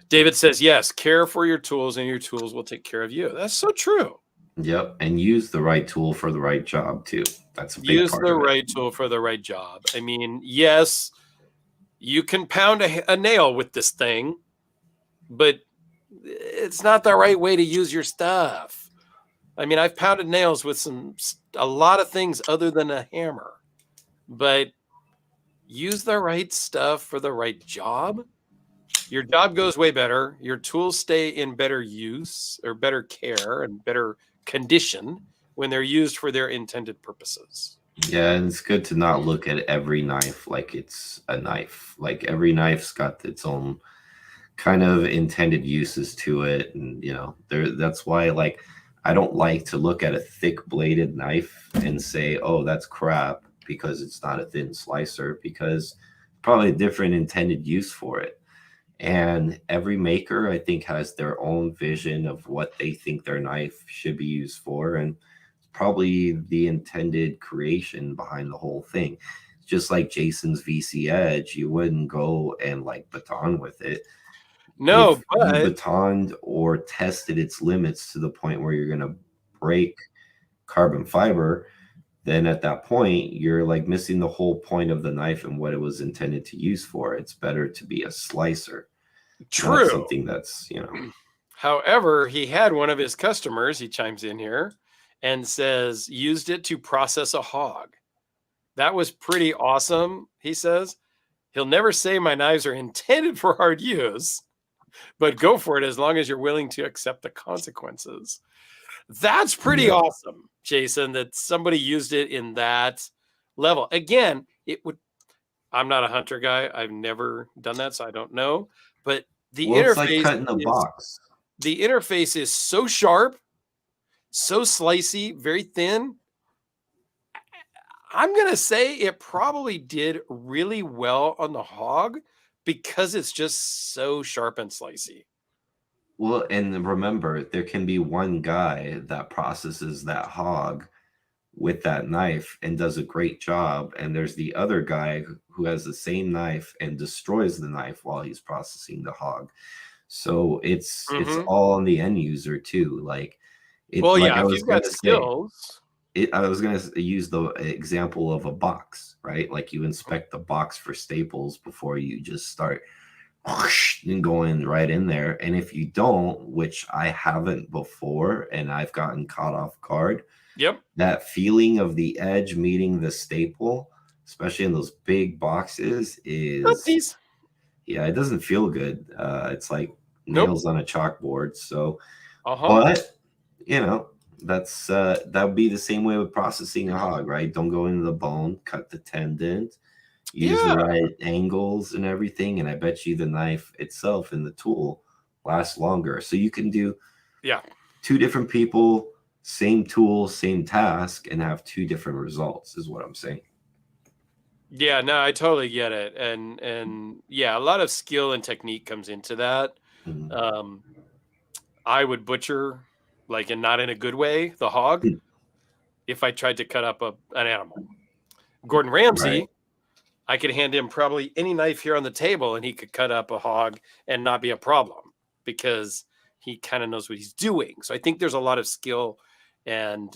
David says, yes, care for your tools and your tools will take care of you. That's so true. Yep. And use the right tool for the right job too. That's a big Use part the of it. right tool for the right job. I mean, yes, you can pound a nail with this thing, but it's not the right way to use your stuff. I mean, I've pounded nails with a lot of things other than a hammer, but use the right stuff for the right job. Your job goes way better. Your tools stay in better use or better care and better condition when they're used for their intended purposes. Yeah, and it's good to not look at every knife like it's a knife. Like every knife's got its own kind of intended uses to it, and that's why like I don't like to look at a thick bladed knife and say, oh, that's crap, because it's not a thin slicer, because probably a different intended use for it. And every maker, I think, has their own vision of what they think their knife should be used for, and probably the intended creation behind the whole thing. Just like Jason's VC Edge, you wouldn't go and like baton with it. No, If you but batoned or tested its limits to the point where you're going to break carbon fiber, then at that point, you're like missing the whole point of the knife and what it was intended to use for. It's better to be a slicer. true. Not something that's, However, he had one of his customers, he chimes in here and says, used it to process a hog. That was pretty awesome, he says. He'll never say my knives are intended for hard use, but go for it as long as you're willing to accept the consequences. That's pretty awesome, Jason, that somebody used it in that level. Again, I'm not a hunter guy. I've never done that, so I don't know. But it's like cutting a box. The interface is so sharp, so slicey, very thin. I'm going to say it probably did really well on the hog because it's just so sharp and slicey. Well, and remember, there can be one guy that processes that hog with that knife and does a great job, and there's the other guy who has the same knife and destroys the knife while he's processing the hog. So it's all on the end user too. Like, if you've got skills. I was going to use the example of a box, right? Like you inspect the box for staples before you just start and going right in there. And if you don't, which I haven't before, and I've gotten caught off guard, that feeling of the edge meeting the staple, especially in those big boxes, is it doesn't feel good. It's like nails on a chalkboard. So, but that's that would be the same way with processing a hog, right? Don't go into the bone, cut the tendon, use the right angles and everything, and I bet you the knife itself and the tool lasts longer. So you can do two different people, same tool, same task, and have two different results, is what I'm saying. Yeah, no, I totally get it. And a lot of skill and technique comes into that. I would butcher, like, and not in a good way, the hog if I tried to cut up an animal. Gordon Ramsay, I could hand him probably any knife here on the table and he could cut up a hog and not be a problem because he kind of knows what he's doing. So I think there's a lot of skill and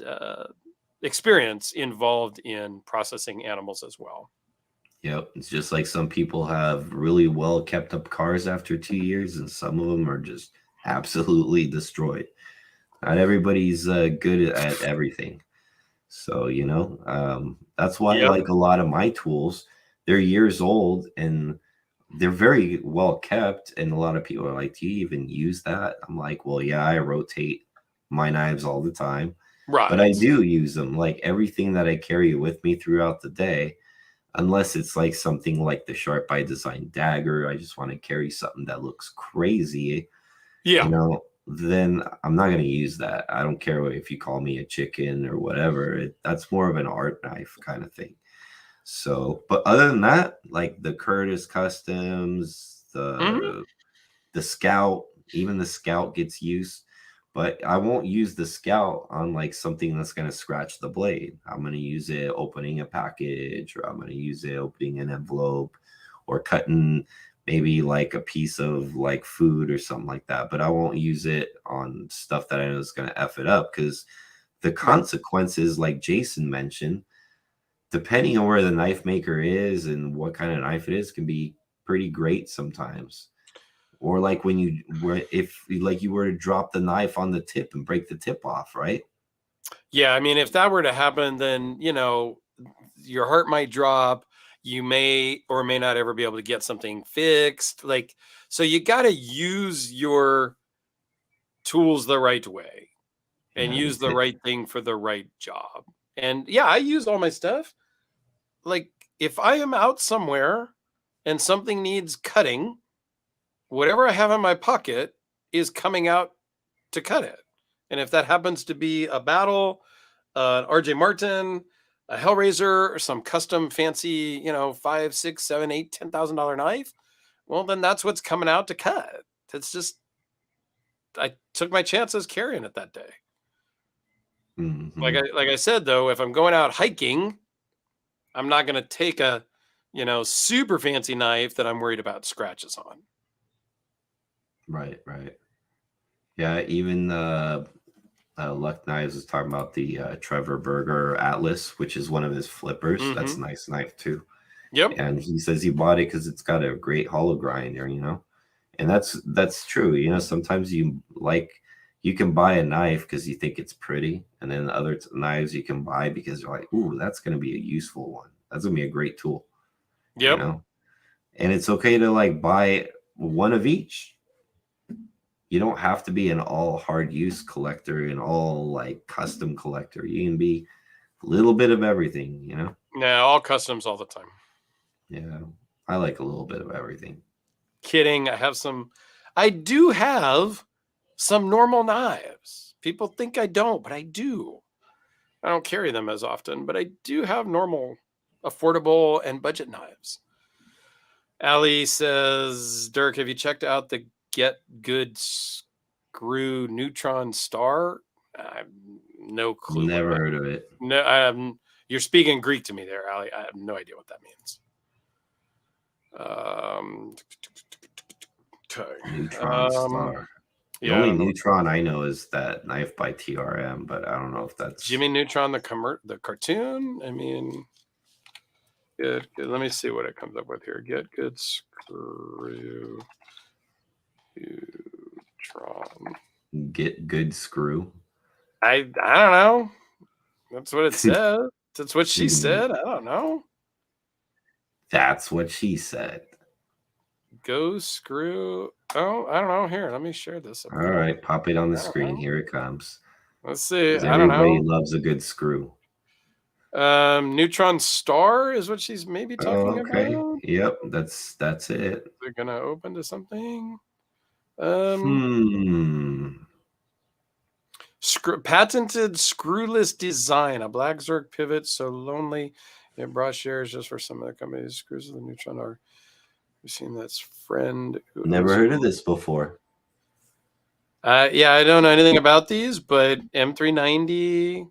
experience involved in processing animals as well. Yep. It's just like some people have really well kept up cars after 2 years, and some of them are just absolutely destroyed. Not everybody's good at everything. So, that's why like a lot of my tools, they're years old and they're very well kept. And a lot of people are like, do you even use that? I'm like, well, yeah, I rotate my knives all the time. but I Right. do use them. Like everything that I carry with me throughout the day, unless it's like something like the Sharp by Design dagger, I just want to carry something that looks crazy, Yeah. then I'm not going to use that. I don't care if you call me a chicken or whatever. That's more of an art knife kind of thing. So, but other than that, like the Curtis Customs, Hmm. the Scout, even the Scout gets used, but I won't use the Scout on like something that's going to scratch the blade. I'm going to use it opening a package, or I'm going to use it opening an envelope, or cutting maybe like a piece of like food or something like that. But I won't use it on stuff that I know is going to F it up, because the Right. consequences, like Jason mentioned, depending on where the knife maker is and what kind of knife it is, can be pretty great sometimes. Or like when you were, if like you were to drop the knife on the tip and break the tip off, right? Yeah. I mean, if that were to happen, then, your heart might drop. You may or may not ever be able to get something fixed. Like, so you got to use your tools the right way and Yeah, use the right thing for the right job. And yeah, I use all my stuff. Like, if I am out somewhere and something needs cutting, whatever I have in my pocket is coming out to cut it. And if that happens to be a battle, RJ Martin, a Hellraiser, or some custom fancy, five, six, seven, eight, $10,000 knife, well, then that's what's coming out to cut. It's just I took my chances carrying it that day. Like hmm I said though, if I'm going out hiking, I'm not going to take a, super fancy knife that I'm worried about scratches on. right, right. Yeah, even Luck Knives was talking about the Trevor Berger Atlas, which is one of his flippers. That's a Mhm. nice knife too. Yep. And he says he bought it because it's got a great hollow grinder. And that's true. Sometimes you can buy a knife because you think it's pretty, and then other knives you can buy because you're like, ooh, that's going to be a useful one. That's going to be a great tool, you Yep. know. And it's okay to like buy one of each. You don't have to be an all hard use collector and all like custom collector. You can be a little bit of everything. Now, all customs all the time. Yeah, I like a little bit of everything. Kidding. I do have some normal knives. People think I don't, but I do. I don't carry them as often, but I do have normal, affordable, and budget knives. Ali says, Dirk, have you checked out the Get Good Screw Neutron Star? I have no clue what Never that heard means. of it. No, you're speaking Greek to me there, Ali. I have no idea what that means. Um, okay. Neutron Star. The Yeah, I only don't know. Neutron I know is that knife by TRM, but I don't know if that's Jimmy Neutron, the cartoon. I mean, good. Let me see what it comes up with here. Get Good Screw Neutron. Get Good Screw. I don't know. That's what it says. That's what she Hmm, said. I don't know. that's what she said. Go screw. Oh, I don't know. Here, let me share this up All here. right, pop it on the I don't screen. know. Here it comes. Let's see. Because I don't everybody know. loves a good screw. Neutron Star is what she's maybe Oh, talking okay. about. Yep, that's it. They're gonna open to something. Um, Hmm. Patented screwless design. A black Zerk pivot so lonely. It brought shares just for some other companies. Screws of the Neutron are. We've seen that's friend who Never owns. heard of this before. Yeah, I don't know anything about these, but M390,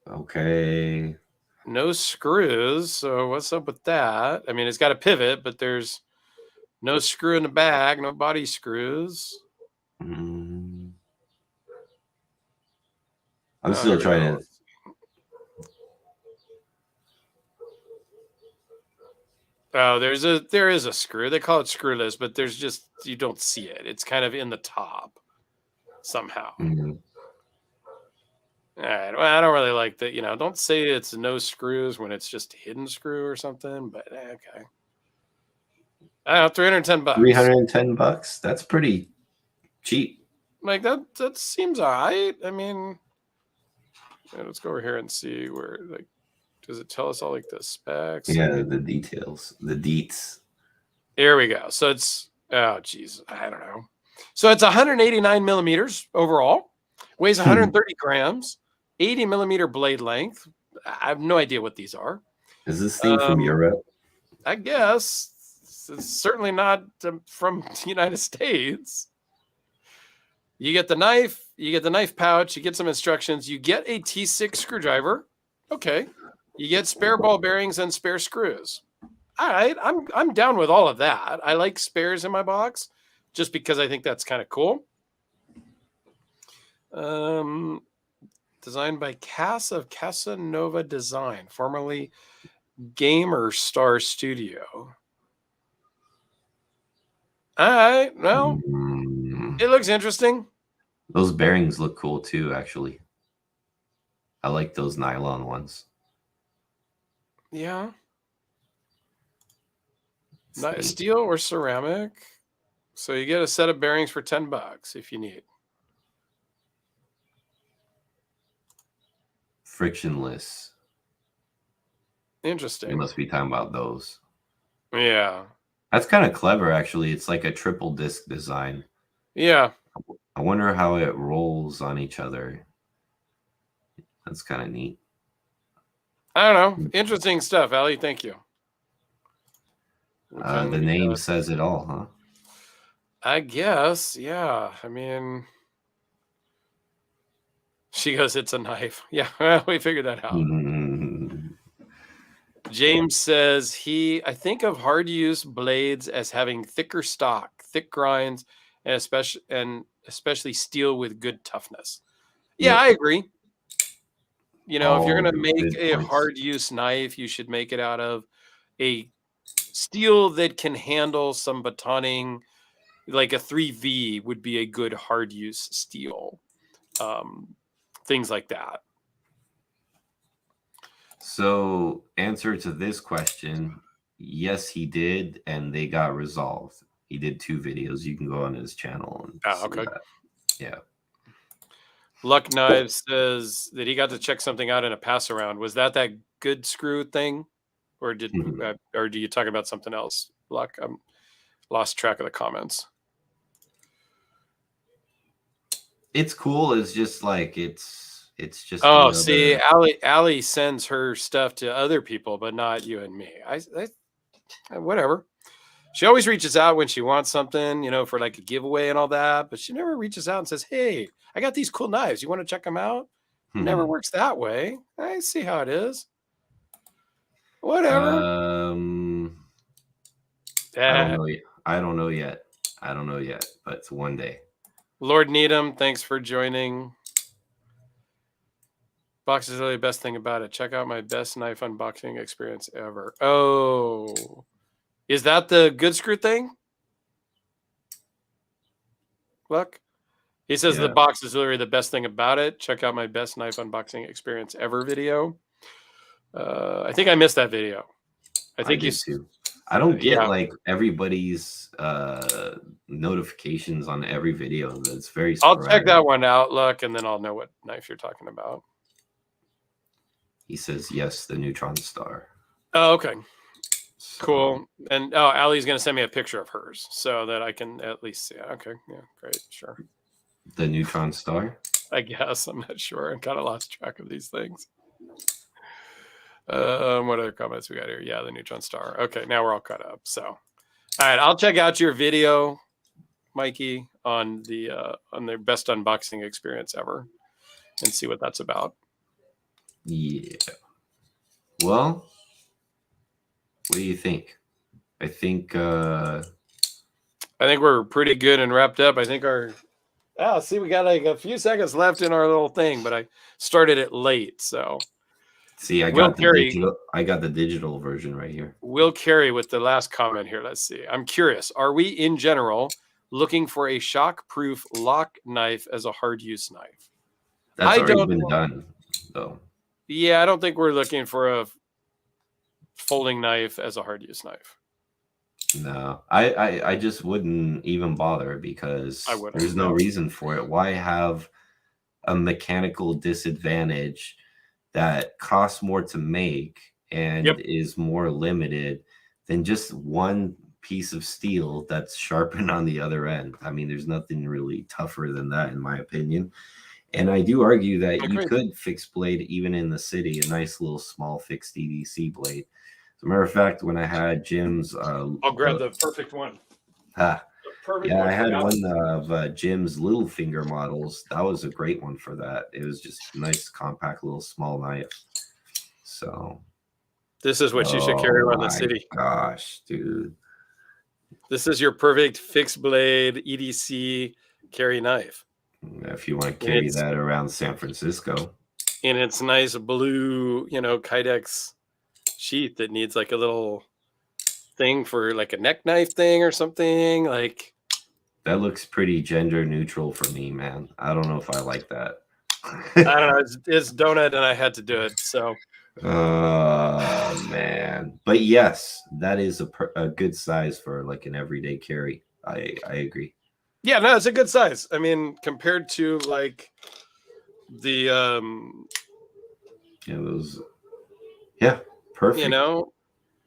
Okay. no screws. So what's up with that? I mean, it's got a pivot, but there's no screw in the bag, no body screws. Hmm. I'm Oh, here still we go. trying to. Oh, there is a screw. They call it screwless, but there's just you don't see it. It's kind of in the top somehow. Hmm. All right. Well, I don't really like that. Don't say it's no screws when it's just a hidden screw or something. But okay. I don't know, $310. $310. That's pretty cheap. Like that seems all right. I mean, And let's go over here and see where, like, does it tell us all like the specs? Yeah, Maybe? the details, the deets. Here we go. So it's, oh, geez, I don't know. So it's 189 millimeters overall, weighs 130 grams, 80 millimeter blade length. I have no idea what these are. Is this thing from Europe? I guess it's certainly not from the United States. You get the knife, you get the knife pouch, you get some instructions, you get a T6 screwdriver. Okay. You get spare ball bearings and spare screws. All right, I'm down with all of that. I like spares in my box just because I think that's kind of cool. Designed by Cass of Casanova Design, formerly Gamer Star Studio. All right, well, it looks interesting. Those bearings look cool too, actually. I like those nylon ones. Yeah. Not steel or ceramic. So you get a set of bearings for $10 if you need. Frictionless. Interesting. You must be talking about those. Yeah. That's kind of clever, actually. It's like a triple disc design. Yeah. I wonder how it rolls on each other. That's kind of neat. I don't know. Interesting stuff, Ali. Thank you. The name says it all, huh? I guess. Yeah. I mean, she goes, it's a knife. Yeah. We figured that out. James says I think of hard use blades as having thicker stock, thick grinds, and especially steel with good toughness. Yeah, yep. I agree. You know, if you're going to make a hard use knife, you should make it out of a steel that can handle some batoning. Like a 3V would be a good hard use steel. Things like that. So, answer to this question, yes, he did, and they got resolved. He did 2 videos. You can go on his channel and see that. Yeah. Luck Knives says that he got to check something out in a pass around. Was that good screw thing, or do you talk about something else? Luck, I'm lost track of the comments. It's cool. It's just like it's just. Oh, see, Allie sends her stuff to other people, but not you and me. I whatever. She always reaches out when she wants something, you know, for like a giveaway and all that, but she never reaches out and says, "Hey, I got these cool knives. You want to check them out?" Never works that way. I see how it is. Whatever. I don't know yet, but it's one day. Lord Needham, thanks for joining. Box is really the best thing about it. Check out my best knife unboxing experience ever. Oh, is that the good screw thing? Look, he says the box is literally the best thing about it. Check out my best knife unboxing experience ever video. I think I missed that video. I think you too. I don't get like everybody's notifications on every video. That's very sporadic. I'll check that one out, look, and then I'll know what knife you're talking about. He says yes, the neutron star. Oh, okay. So, cool. And Allie's gonna send me a picture of hers so that I can at least see it. Okay, yeah, great, sure. The neutron star? I guess. I'm not sure. I kind of lost track of these things. What other comments we got here? Yeah, the neutron star. Okay, now we're all caught up. So, all right, I'll check out your video, Mikey, on their best unboxing experience ever, and see what that's about. Yeah. Well, what do you think? I think we're pretty good and wrapped up. I think see, we got like a few seconds left in our little thing, but I started it late, so. See, I got the digital version right here. We'll carry with the last comment here. Let's see. I'm curious. Are we in general looking for a shock-proof lock knife as a hard-use knife? That's already been done, though. Yeah, I don't think we're looking for a folding knife as a hard-use knife. No, I just wouldn't even bother because there's no reason for it. Why have a mechanical disadvantage that costs more to make and is more limited than just one piece of steel that's sharpened on the other end. I mean, there's nothing really tougher than that, in my opinion. And I do argue that you could fix blade even in the city, a nice little small fixed EDC blade. As a matter of fact, when I had Jim's, I'll grab the perfect one. I had one of Jim's little finger models. That was a great one for that. It was just nice, compact, little small knife. So this is what you should carry around the city. Gosh, dude. This is your perfect fixed blade EDC carry knife. If you want to carry that around San Francisco. And it's nice blue, Kydex sheath that needs like a little thing for like a neck knife thing or something. Like that looks pretty gender neutral for me, man. I don't know if I like that. I don't know. It's donut and I had to do it. So oh man. But yes, that is a good size for like an everyday carry. I agree. Yeah, no, it's a good size. I mean, compared to like the perfect.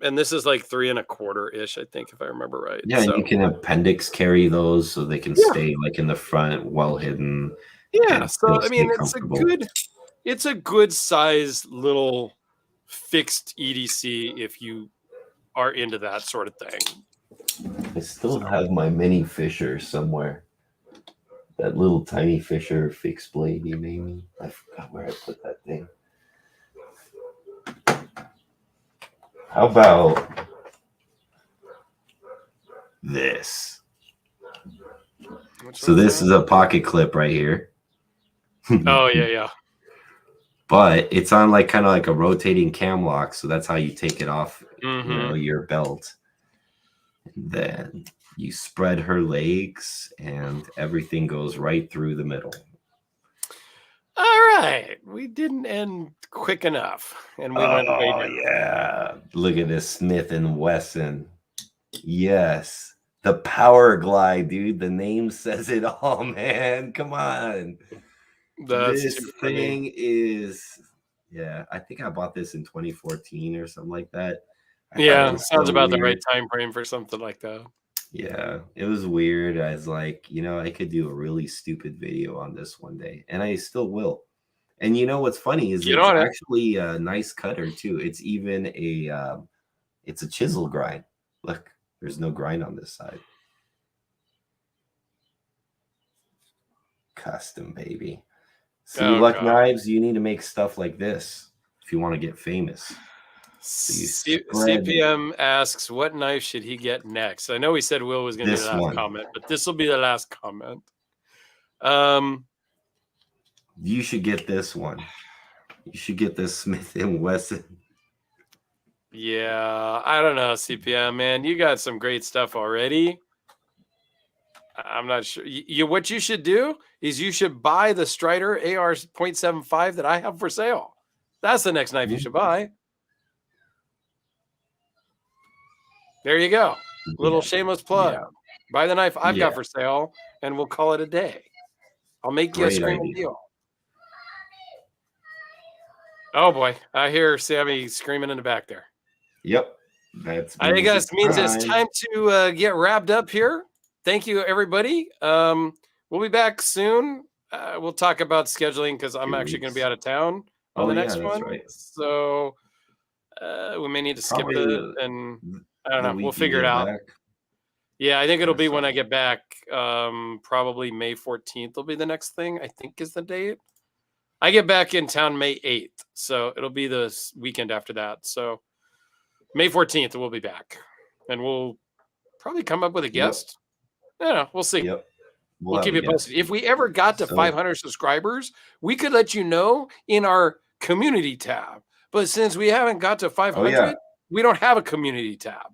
And this is like 3 1/4-ish, I think, if I remember right. Yeah, so. And you can appendix carry those so they can stay like in the front, well hidden. Yeah, so I mean, it's a good size little fixed EDC if you are into that sort of thing. I still have my mini Fisher somewhere. That little tiny Fisher fixed blade you made me. I forgot where I put that thing. How about this? So this is a pocket clip right here. Oh, yeah. But it's on like kind of like a rotating cam lock, so that's how you take it off, your belt. And then you spread her legs and everything goes right through the middle. All right. We didn't end quick enough. And we went way down. Yeah. Look at this Smith & Wesson. Yes. The Power Glide, dude. The name says it all, man. Come on. This thing is, I think I bought this in 2014 or something like that. Yeah, sounds about the right time frame for something like that. Yeah, it was weird. I was like, I could do a really stupid video on this one day, and I still will. And what's funny is it's actually a nice cutter too. It's even it's a chisel grind. Look, there's no grind on this side. Custom, baby. See, knives, you need to make stuff like this if you want to get famous. So CPM asks, what knife should he get next? I know he said Will was going to be the last comment, but this will be the last comment. You should get this one. You should get this Smith & Wesson. Yeah, I don't know, CPM, man. You got some great stuff already. I'm not sure. What you should do is you should buy the Strider AR .75 that I have for sale. That's the next knife you should buy. There you go. Little shameless plug. Yeah. Buy the knife I've got for sale, and we'll call it a day. I'll make you a screaming deal. Oh, boy. I hear Sammy screaming in the back there. Yep. I think that means it's time to get wrapped up here. Thank you, everybody. We'll be back soon. We'll talk about scheduling because I'm actually going to be out of town on the next one. Right. So we may need to skip it, and I don't know. We'll figure it out. Yeah, I think it'll be when I get back. Probably May 14th will be the next thing, I think is the date. I get back in town May 8th, so it'll be the weekend after that. So May 14th, we'll be back, and we'll probably come up with a guest. I don't know. We'll see. Yep. We'll keep you posted. If we ever got to 500 subscribers, we could let you know in our community tab. But since we haven't got to 500, we don't have a community tab.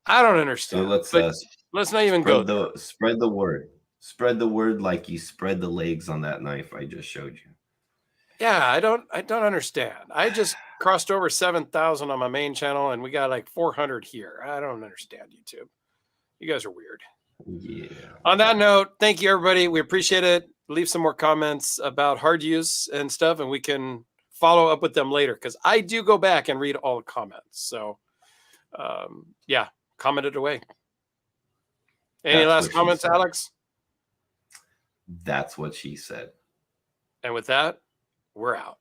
I don't understand. So let's not even go. Spread the word. Spread the word like you spread the legs on that knife I just showed you. Yeah, I don't understand. I just crossed over 7,000 on my main channel, and we got like 400 here. I don't understand YouTube. You guys are weird. Yeah. On that note, thank you, everybody. We appreciate it. Leave some more comments about hard use and stuff, and we can follow up with them later because I do go back and read all the comments. So, yeah, comment it away. Any last comments, Alex? That's what she said. And with that, we're out.